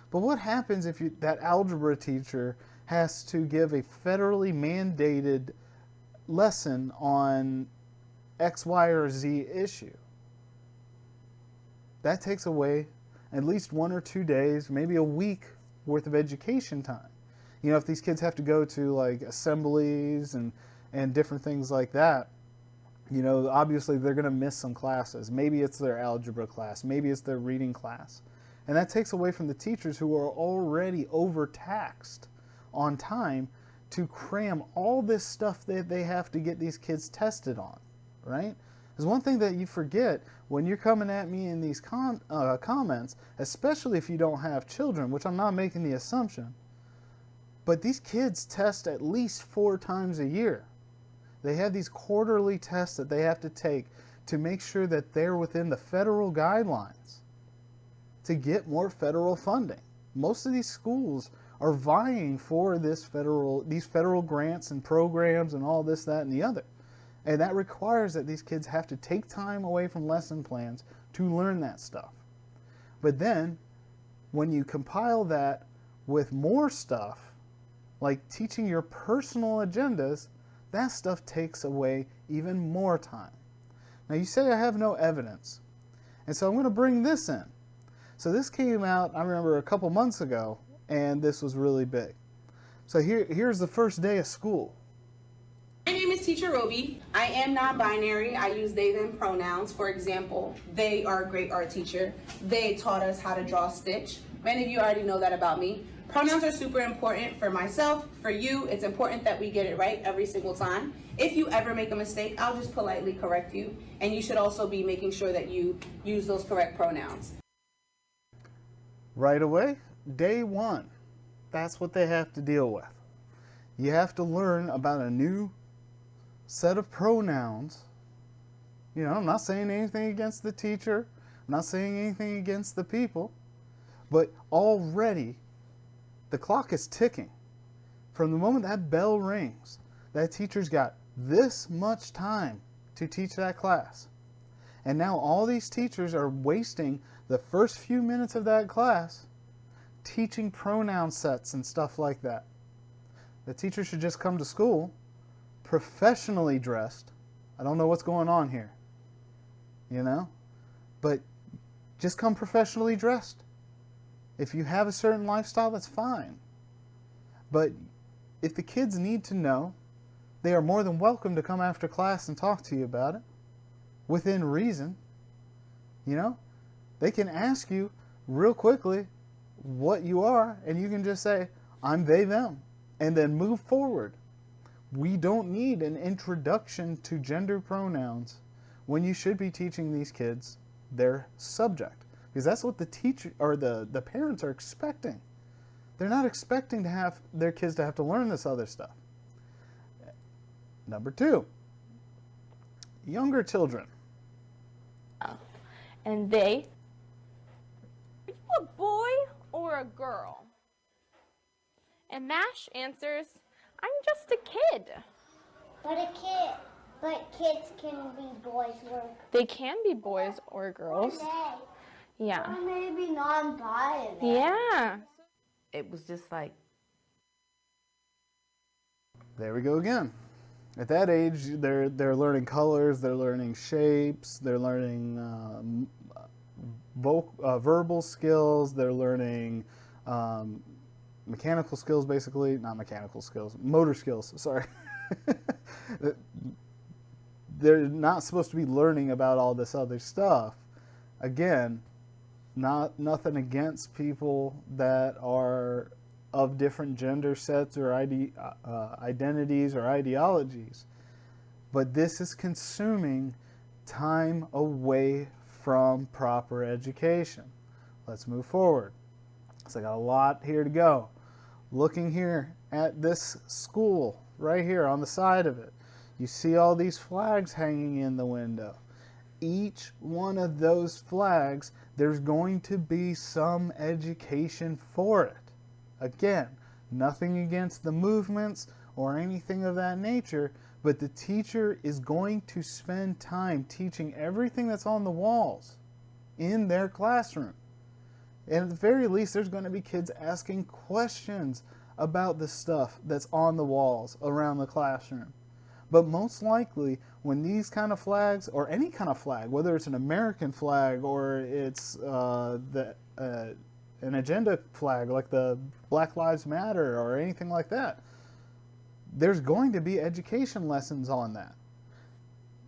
But what happens if that algebra teacher has to give a federally mandated lesson on X, Y, or Z issue? That takes away at least 1 or 2 days, maybe a week worth of education time. You know, if these kids have to go to like assemblies and different things like that, you know, obviously they're going to miss some classes. Maybe it's their algebra class, maybe it's their reading class. And that takes away from the teachers who are already overtaxed on time to cram all this stuff that they have to get these kids tested on, right? There's one thing that you forget when you're coming at me in these comments, especially if you don't have children, which I'm not making the assumption, but these kids test at least 4 times a year. They have these quarterly tests that they have to take to make sure that they're within the federal guidelines to get more federal funding. Most of these schools are vying for these federal grants and programs and all this, that, and the other. And that requires that these kids have to take time away from lesson plans to learn that stuff. But then, when you compile that with more stuff, like teaching your personal agendas, that stuff takes away even more time. Now you say I have no evidence, and so I'm going to bring this in. So this came out, I remember, a couple months ago, and this was really big. So here's the first day of school. My name is Teacher Roby. I am non-binary. I use they, them pronouns. For example, they are a great art teacher. They taught us how to draw stitch. Many of you already know that about me. Pronouns are super important for myself, for you. It's important that we get it right every single time. If you ever make a mistake, I'll just politely correct you. And you should also be making sure that you use those correct pronouns. Right away, day one, that's what they have to deal with. You have to learn about a new set of pronouns. You know, I'm not saying anything against the teacher. I'm not saying anything against the people. But already, the clock is ticking. From the moment that bell rings, that teacher's got this much time to teach that class. And now all these teachers are wasting the first few minutes of that class teaching pronoun sets and stuff like that. The teacher should just come to school professionally dressed. I don't know what's going on here, you know, but just come professionally dressed. If you have a certain lifestyle, that's fine. But if the kids need to know, they are more than welcome to come after class and talk to you about it within reason. You know, they can ask you real quickly what you are, and you can just say, I'm they, them, and then move forward. We don't need an introduction to gender pronouns when you should be teaching these kids their subject, because that's what the teacher or the parents are expecting. They're not expecting to have their kids to have to learn this other stuff. Number 2, younger children. And they, are you a boy or a girl? And Mash answers, I'm just a kid. But kids can be boys or They can be boys or girls. Yeah. Or maybe non-binary. Yeah. It was just like, There we go again. At that age, they're learning colors, they're learning shapes, they're learning verbal skills, they're learning mechanical skills, basically. Not mechanical skills, motor skills, sorry. They're not supposed to be learning about all this other stuff. Again, nothing against people that are of different gender sets or identities or ideologies. But this is consuming time away from proper education. Let's move forward. So I got a lot here to go. Looking here at this school, right here on the side of it, you see all these flags hanging in the window. Each one of those flags, there's going to be some education for it. Again, nothing against the movements or anything of that nature, but the teacher is going to spend time teaching everything that's on the walls in their classroom. And at the very least, there's going to be kids asking questions about the stuff that's on the walls around the classroom. But most likely, when these kind of flags, or any kind of flag, whether it's an American flag or it's an agenda flag like the Black Lives Matter or anything like that, there's going to be education lessons on that.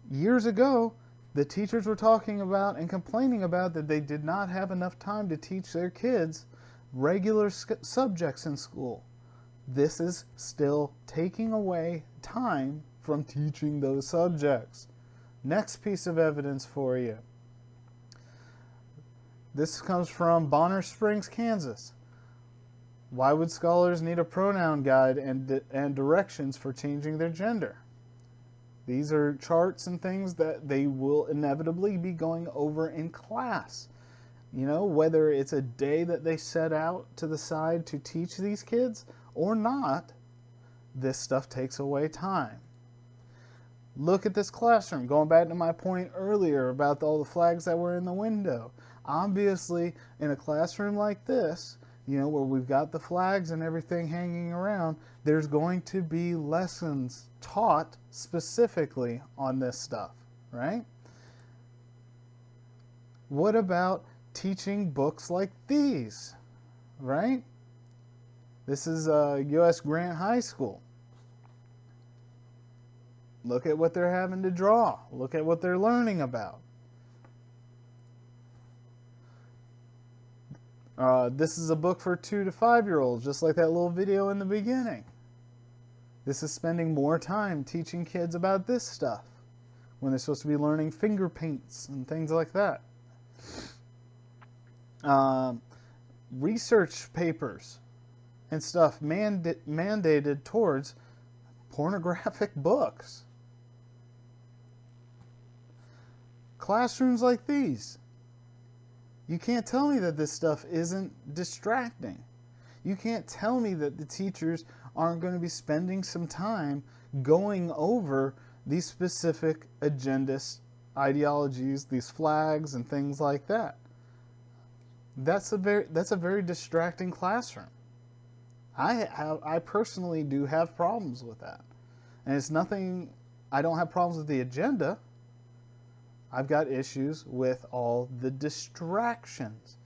Years ago, the teachers were talking about and complaining about that they did not have enough time to teach their kids regular subjects in school. This is still taking away time from teaching those subjects. Next piece of evidence for you. This comes from Bonner Springs, Kansas. Why would scholars need a pronoun guide and directions for changing their gender? These are charts and things that they will inevitably be going over in class. You know, whether it's a day that they set out to the side to teach these kids or not, this stuff takes away time. Look at this classroom. Going back to my point earlier about all the flags that were in the window. Obviously, in a classroom like this, you know, where we've got the flags and everything hanging around, there's going to be lessons taught specifically on this stuff, right? What about teaching books like these, right? This is U.S. Grant High School. Look at what they're having to draw. Look at what they're learning about. This is a book for 2 to 5-year-olds, just like that little video in the beginning. This is spending more time teaching kids about this stuff when they're supposed to be learning finger paints and things like that. Research papers and stuff mandated towards pornographic books. Classrooms like these. You can't tell me that this stuff isn't distracting. You can't tell me that the teachers aren't going to be spending some time going over these specific agendas, ideologies, these flags and things like that. That's a very distracting classroom. I personally do have problems with that. And it's nothing, I don't have problems with the agenda. I've got issues with all the distractions.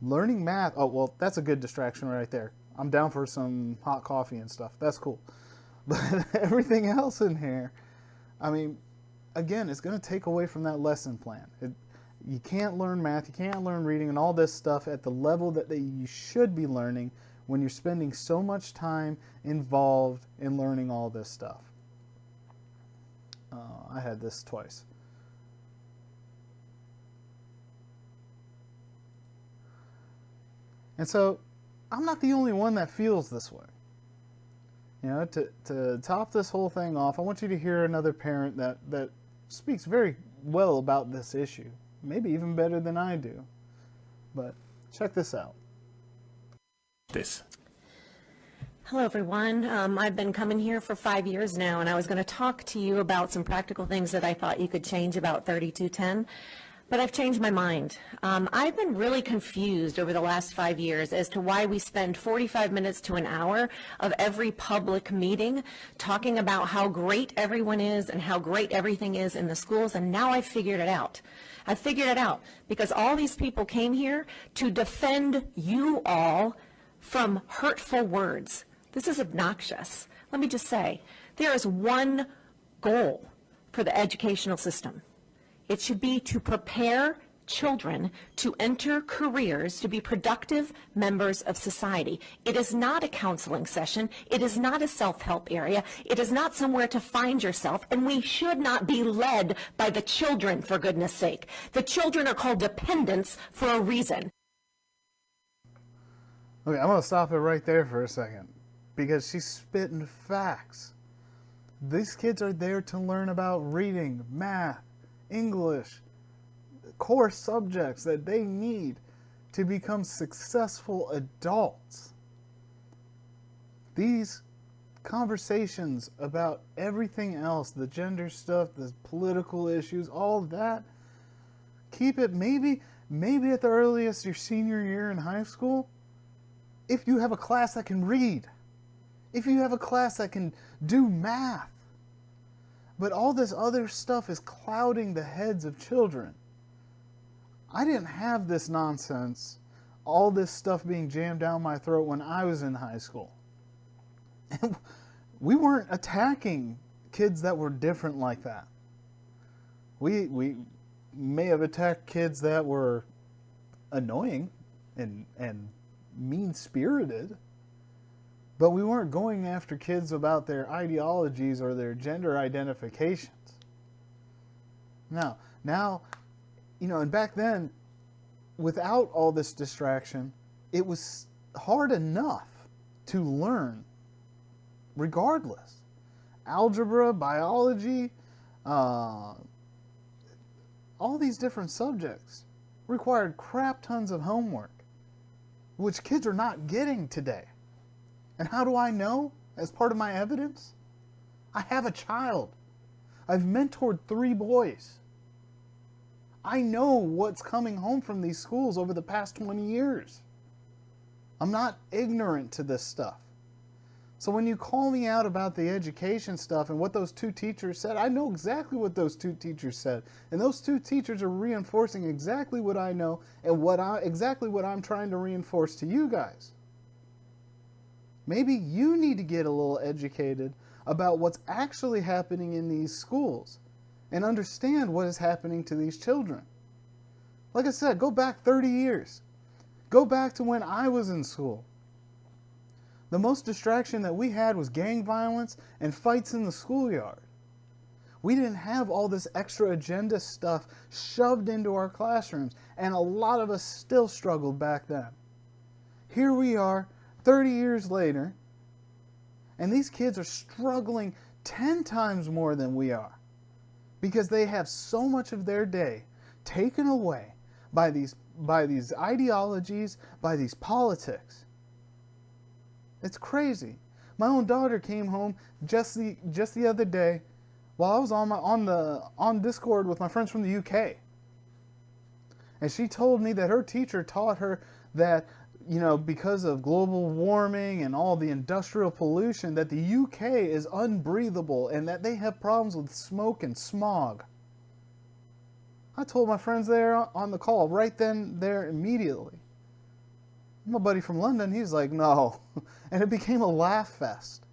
Learning math, oh, well, that's a good distraction right there. I'm down for some hot coffee and stuff. That's cool. But everything else in here, I mean, again, it's going to take away from that lesson plan. You can't learn math, you can't learn reading and all this stuff at the level that you should be learning when you're spending so much time involved in learning all this stuff. I had this twice. And so, I'm not the only one that feels this way. You know, to top this whole thing off, I want you to hear another parent that speaks very well about this issue. Maybe even better than I do. But check this out. Hello, everyone. I've been coming here for 5 years now, and I was going to talk to you about some practical things that I thought you could change about 3210. But I've changed my mind. I've been really confused over the last 5 years as to why we spend 45 minutes to an hour of every public meeting talking about how great everyone is and how great everything is in the schools, and now I've figured it out. I figured it out because all these people came here to defend you all from hurtful words. This is obnoxious. Let me just say, there is one goal for the educational system. It should be to prepare children to enter careers to be productive members of society. It is not a counseling session. It is not a self-help area. It is not somewhere to find yourself, and we should not be led by the children, for goodness sake. The children are called dependents for a reason. Okay, I'm going to stop it right there for a second because she's spitting facts. These kids are there to learn about reading, math, English, core subjects that they need to become successful adults. These conversations about everything else, the gender stuff, the political issues, all that, keep it maybe at the earliest your senior year in high school, if you have a class that can read, if you have a class that can do math. But all this other stuff is clouding the heads of children. I didn't have this nonsense, all this stuff being jammed down my throat when I was in high school. And we weren't attacking kids that were different like that. We may have attacked kids that were annoying and mean-spirited, but we weren't going after kids about their ideologies or their gender identifications. Now, and back then, without all this distraction, it was hard enough to learn regardless. Algebra, biology, all these different subjects required crap tons of homework, which kids are not getting today. And how do I know? As part of my evidence? I have a child. I've mentored 3 boys. I know what's coming home from these schools over the past 20 years. I'm not ignorant to this stuff. So when you call me out about the education stuff and what those 2 teachers said, I know exactly what those 2 teachers said. And those 2 teachers are reinforcing exactly what I know and exactly what I'm trying to reinforce to you guys. Maybe you need to get a little educated about what's actually happening in these schools and understand what is happening to these children. Like I said, go back 30 years. Go back to when I was in school. The most distraction that we had was gang violence and fights in the schoolyard. We didn't have all this extra agenda stuff shoved into our classrooms, and a lot of us still struggled back then. Here we are, 30 years later, and these kids are struggling 10 times more than we are because they have so much of their day taken away by these ideologies, by these politics. It's crazy. My own daughter came home just the other day while I was on Discord with my friends from the UK. And she told me that her teacher taught her that, because of global warming and all the industrial pollution, that the UK is unbreathable and that they have problems with smoke and smog. I told my friends there on the call right then, there, immediately. My buddy from London, he's like, no. And it became a laugh fest.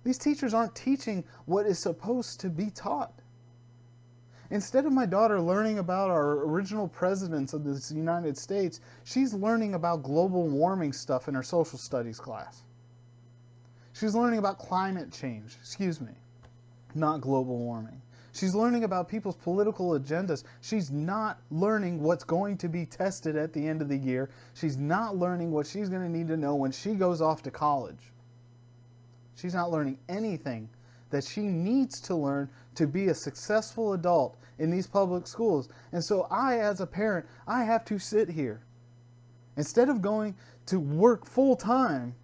These teachers aren't teaching what is supposed to be taught. Instead of my daughter learning about our original presidents of the United States, she's learning about global warming stuff in her social studies class. She's learning about climate change, not global warming. She's learning about people's political agendas. She's not learning what's going to be tested at the end of the year. She's not learning what she's going to need to know when she goes off to college. She's not learning anything that she needs to learn to be a successful adult in these public schools. And so I, as a parent, I have to sit here. Instead of going to work full time,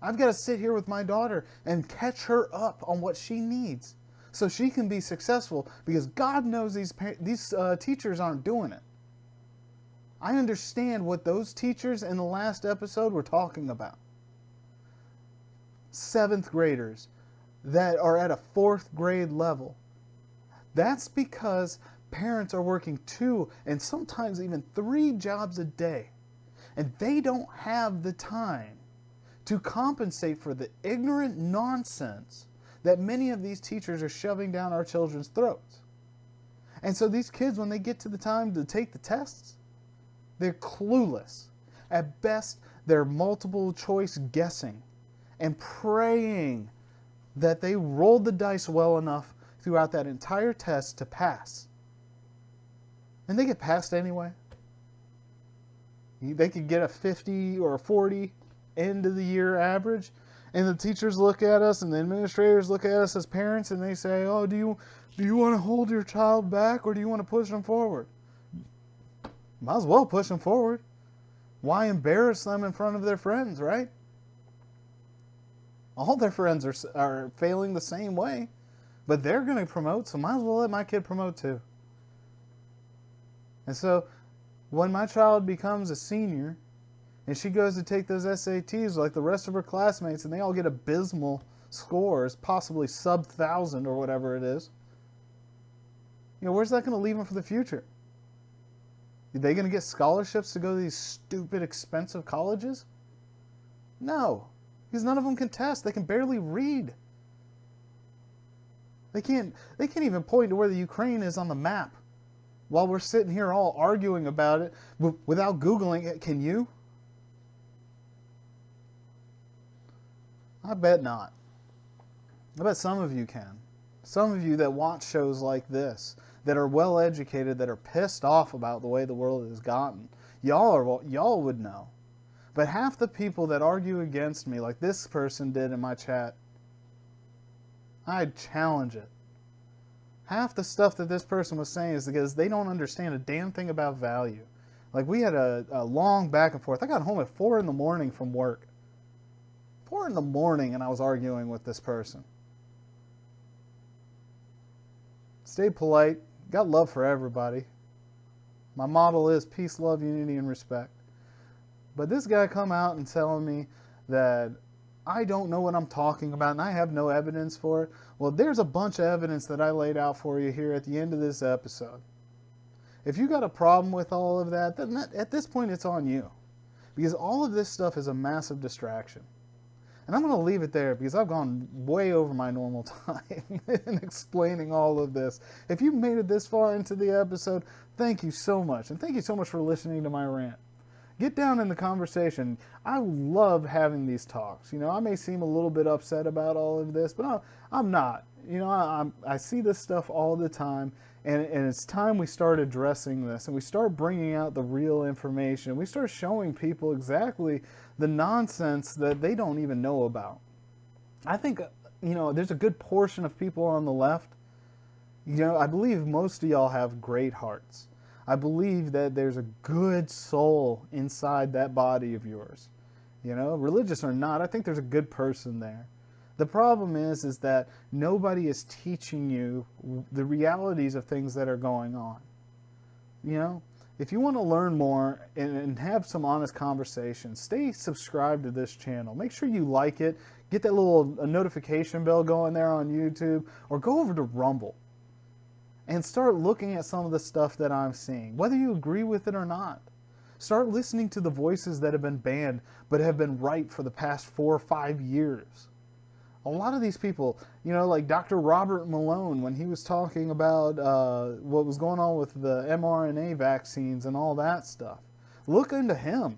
I've got to sit here with my daughter and catch her up on what she needs so she can be successful, because God knows these teachers aren't doing it. I understand what those teachers in the last episode were talking about. 7th graders that are at a 4th grade level. That's because parents are working 2 and sometimes even 3 jobs a day, and they don't have the time to compensate for the ignorant nonsense that many of these teachers are shoving down our children's throats. And so these kids, when they get to the time to take the tests, they're clueless. At best, they're multiple choice guessing and praying that they rolled the dice well enough throughout that entire test to pass. And they get passed anyway. They could get a 50 or a 40 end of the year average, and the teachers look at us and the administrators look at us as parents and they say, oh, do you want to hold your child back or do you want to push them forward? Might as well push them forward. Why embarrass them in front of their friends, right? All their friends are failing the same way, but they're going to promote, so might as well let my kid promote too. And so when my child becomes a senior and she goes to take those SATs like the rest of her classmates and they all get abysmal scores, possibly sub-1,000 or whatever it is, where's that going to leave them for the future? Are they going to get scholarships to go to these stupid, expensive colleges? No, because none of them can test. They can barely read. They can't even point to where the Ukraine is on the map. While we're sitting here all arguing about it without Googling it, can you? I bet not. I bet some of you can. Some of you that watch shows like this, that are well educated, that are pissed off about the way the world has gotten, y'all would know. But half the people that argue against me, like this person did in my chat, I'd challenge it. Half the stuff that this person was saying is because they don't understand a damn thing about value. Like, we had a long back and forth. I got home at 4 in the morning from work. 4 in the morning, and I was arguing with this person. Stay polite. Got love for everybody. My motto is peace, love, unity, and respect. But this guy come out and telling me that I don't know what I'm talking about and I have no evidence for it. Well, there's a bunch of evidence that I laid out for you here at the end of this episode. If you got a problem with all of that, then at this point it's on you. Because all of this stuff is a massive distraction. And I'm going to leave it there because I've gone way over my normal time in explaining all of this. If you've made it this far into the episode, thank you so much. And thank you so much for listening to my rant. Get down in the conversation. I love having these talks. I may seem a little bit upset about all of this, but I'm not. I see this stuff all the time, and it's time we start addressing this, and we start bringing out the real information. We start showing people exactly the nonsense that they don't even know about. I think, there's a good portion of people on the left. I believe most of y'all have great hearts. I believe that there's a good soul inside that body of yours. Religious or not, I think there's a good person there. The problem is that nobody is teaching you the realities of things that are going on. If you want to learn more and have some honest conversations, stay subscribed to this channel. Make sure you like it. Get that little notification bell going there on YouTube, or go over to Rumble and start looking at some of the stuff that I'm seeing, whether you agree with it or not. Start listening to the voices that have been banned but have been right for the past 4 or 5 years. A lot of these people, like Dr. Robert Malone, when he was talking about what was going on with the mRNA vaccines and all that stuff. Look into him.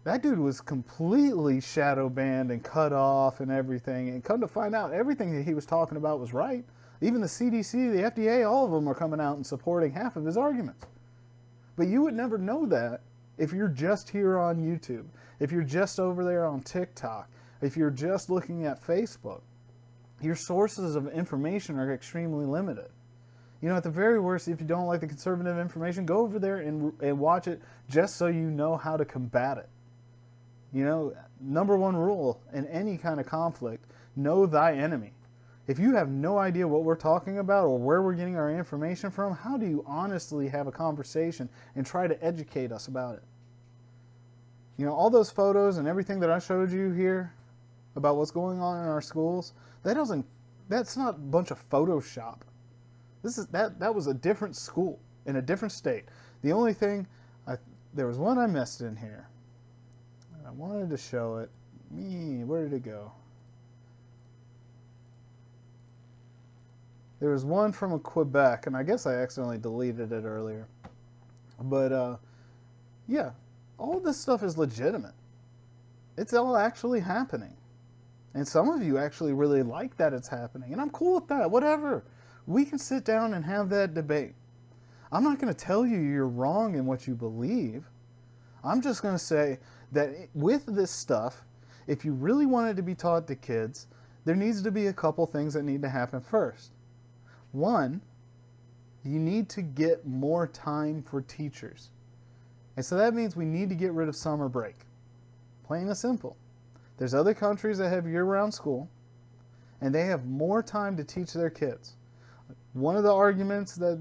That dude was completely shadow banned and cut off and everything. And come to find out, everything that he was talking about was right. Even the CDC, the FDA, all of them are coming out and supporting half of his arguments. But you would never know that if you're just here on YouTube, if you're just over there on TikTok, if you're just looking at Facebook. Your sources of information are extremely limited. At the very worst, if you don't like the conservative information, go over there and watch it just so you know how to combat it. Number one rule in any kind of conflict, know thy enemy. If you have no idea what we're talking about or where we're getting our information from, how do you honestly have a conversation and try to educate us about it? All those photos and everything that I showed you here about what's going on in our schools, that's not a bunch of Photoshop. That was a different school in a different state. The only thing, there was one I missed in here. I wanted to show it. Where did it go? There was one from Quebec, and I guess I accidentally deleted it earlier. But, yeah, all this stuff is legitimate. It's all actually happening. And some of you actually really like that it's happening. And I'm cool with that, whatever. We can sit down and have that debate. I'm not going to tell you you're wrong in what you believe. I'm just going to say that with this stuff, if you really want it to be taught to kids, there needs to be a couple things that need to happen first. One, you need to get more time for teachers. And so that means we need to get rid of summer break. Plain and simple. There's other countries that have year-round school, and they have more time to teach their kids. One of the arguments that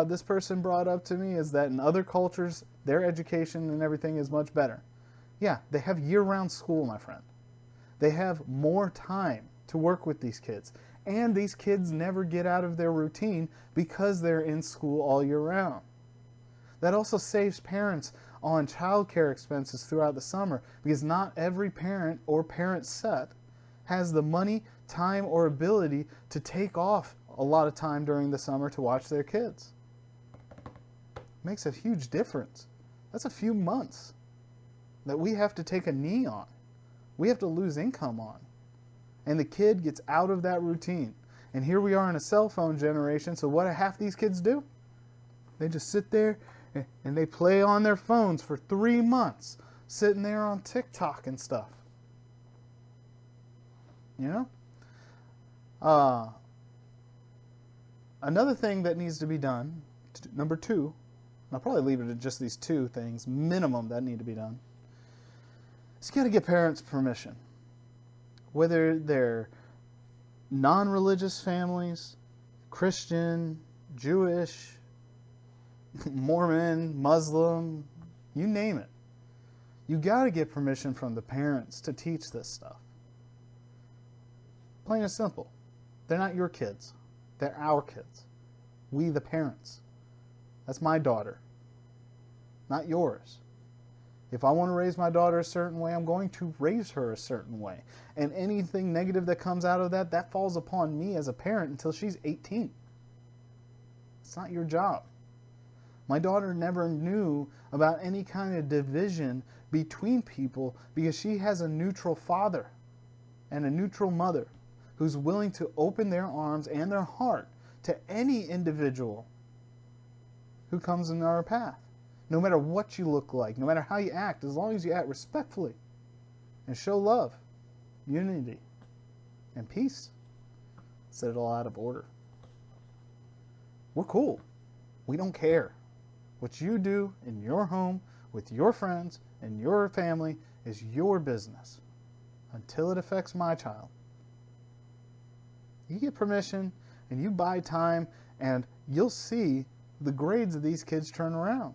this person brought up to me is that in other cultures, their education and everything is much better. Yeah, they have year-round school, my friend. They have more time to work with these kids. And these kids never get out of their routine because they're in school all year round. That also saves parents on childcare expenses throughout the summer, because not every parent or parent set has the money, time, or ability to take off a lot of time during the summer to watch their kids. Makes a huge difference. That's a few months that we have to take a knee on. We have to lose income on. And the kid gets out of that routine. And here we are in a cell phone generation, so what do half these kids do? They just sit there and they play on their phones for 3 months, sitting there on TikTok and stuff. You know? Another thing that needs to be done, number 2, I'll probably leave it at just these 2 things, minimum, that need to be done, is you got to get parents' permission. Whether they're non-religious families, Christian, Jewish, Mormon, Muslim, you name it. You got to get permission from the parents to teach this stuff. Plain and simple. They're not your kids. They're our kids. We, the parents. That's my daughter, not yours. If I want to raise my daughter a certain way, I'm going to raise her a certain way. And anything negative that comes out of that, that falls upon me as a parent until she's 18. It's not your job. My daughter never knew about any kind of division between people because she has a neutral father and a neutral mother who's willing to open their arms and their heart to any individual who comes in our path. No matter what you look like, no matter how you act, as long as you act respectfully and show love, unity, and peace, set it all out of order. We're cool. We don't care. What you do in your home, with your friends, and your family is your business until it affects my child. You get permission and you buy time and you'll see the grades of these kids turn around.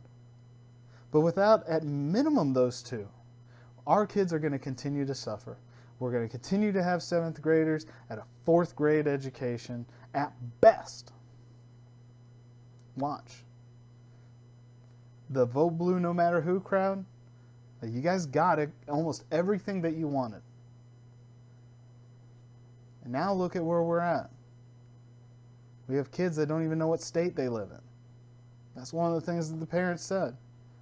But without, at minimum, those 2, our kids are going to continue to suffer. We're going to continue to have 7th graders at a 4th grade education at best. Watch. The Vote Blue No Matter Who crowd, you guys got it, almost everything that you wanted. And now look at where we're at. We have kids that don't even know what state they live in. That's one of the things that the parents said.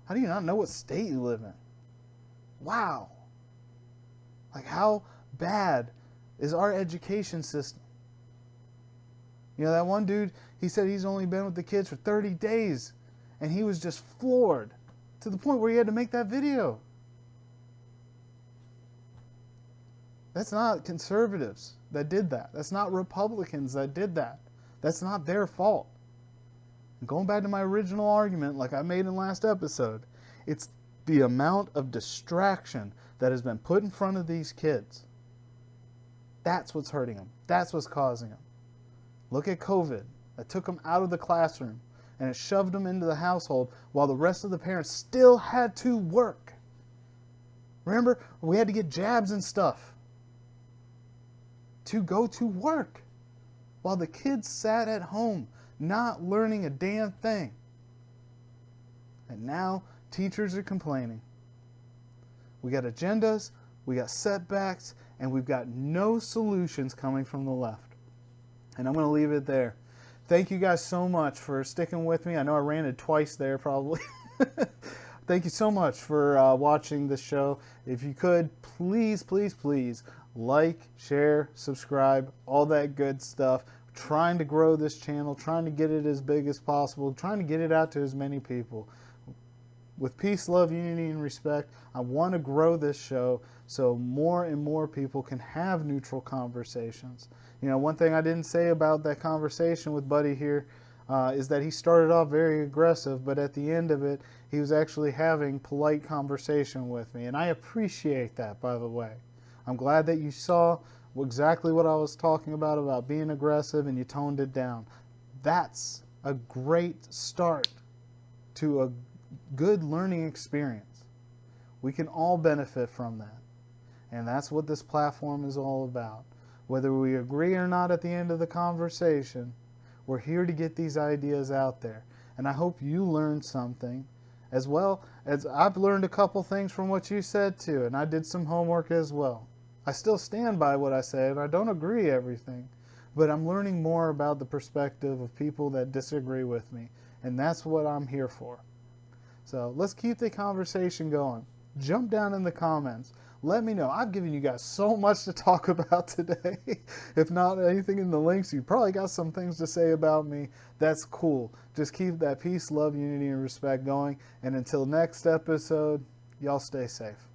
How do you not know what state you live in? Wow. Like, how bad is our education system? You know, that one dude, he said he's only been with the kids for 30 days. And he was just floored to the point where he had to make that video. That's not conservatives that did that. That's not Republicans that did that. That's not their fault. And going back to my original argument, like I made in last episode, it's the amount of distraction that has been put in front of these kids. That's what's hurting them. That's what's causing them. Look at COVID. That took them out of the classroom and it shoved them into the household while the rest of the parents still had to work. Remember, we had to get jabs and stuff to go to work while the kids sat at home not learning a damn thing. And now teachers are complaining. We got agendas, we got setbacks, and we've got no solutions coming from the left. And I'm going to leave it there. Thank you guys so much for sticking with me. I know I ranted twice there probably. Thank you so much for watching this show. If you could, please, please, please like, share, subscribe, all that good stuff. Trying to grow this channel, trying to get it as big as possible, trying to get it out to as many people. with peace, love, unity, and respect, I want to grow this show so more and more people can have neutral conversations. You know, one thing I didn't say about that conversation with Buddy here is that he started off very aggressive, but at the end of it, he was actually having polite conversation with me. And I appreciate that, by the way. I'm glad that you saw exactly what I was talking about being aggressive, and you toned it down. That's a great start to a good learning experience. We can all benefit from that. And that's what this platform is all about. Whether we agree or not at the end of the conversation, we're here to get these ideas out there. And I hope you learned something, as well as I've learned a couple things from what you said too, and I did some homework as well. I still stand by what I said. I don't agree everything, but I'm learning more about the perspective of people that disagree with me, and that's what I'm here for. So let's keep the conversation going. Jump down in the comments. Let me know. I've given you guys so much to talk about today. If not anything in the links, you probably got some things to say about me. That's cool. Just keep that peace, love, unity, and respect going. And until next episode, y'all stay safe.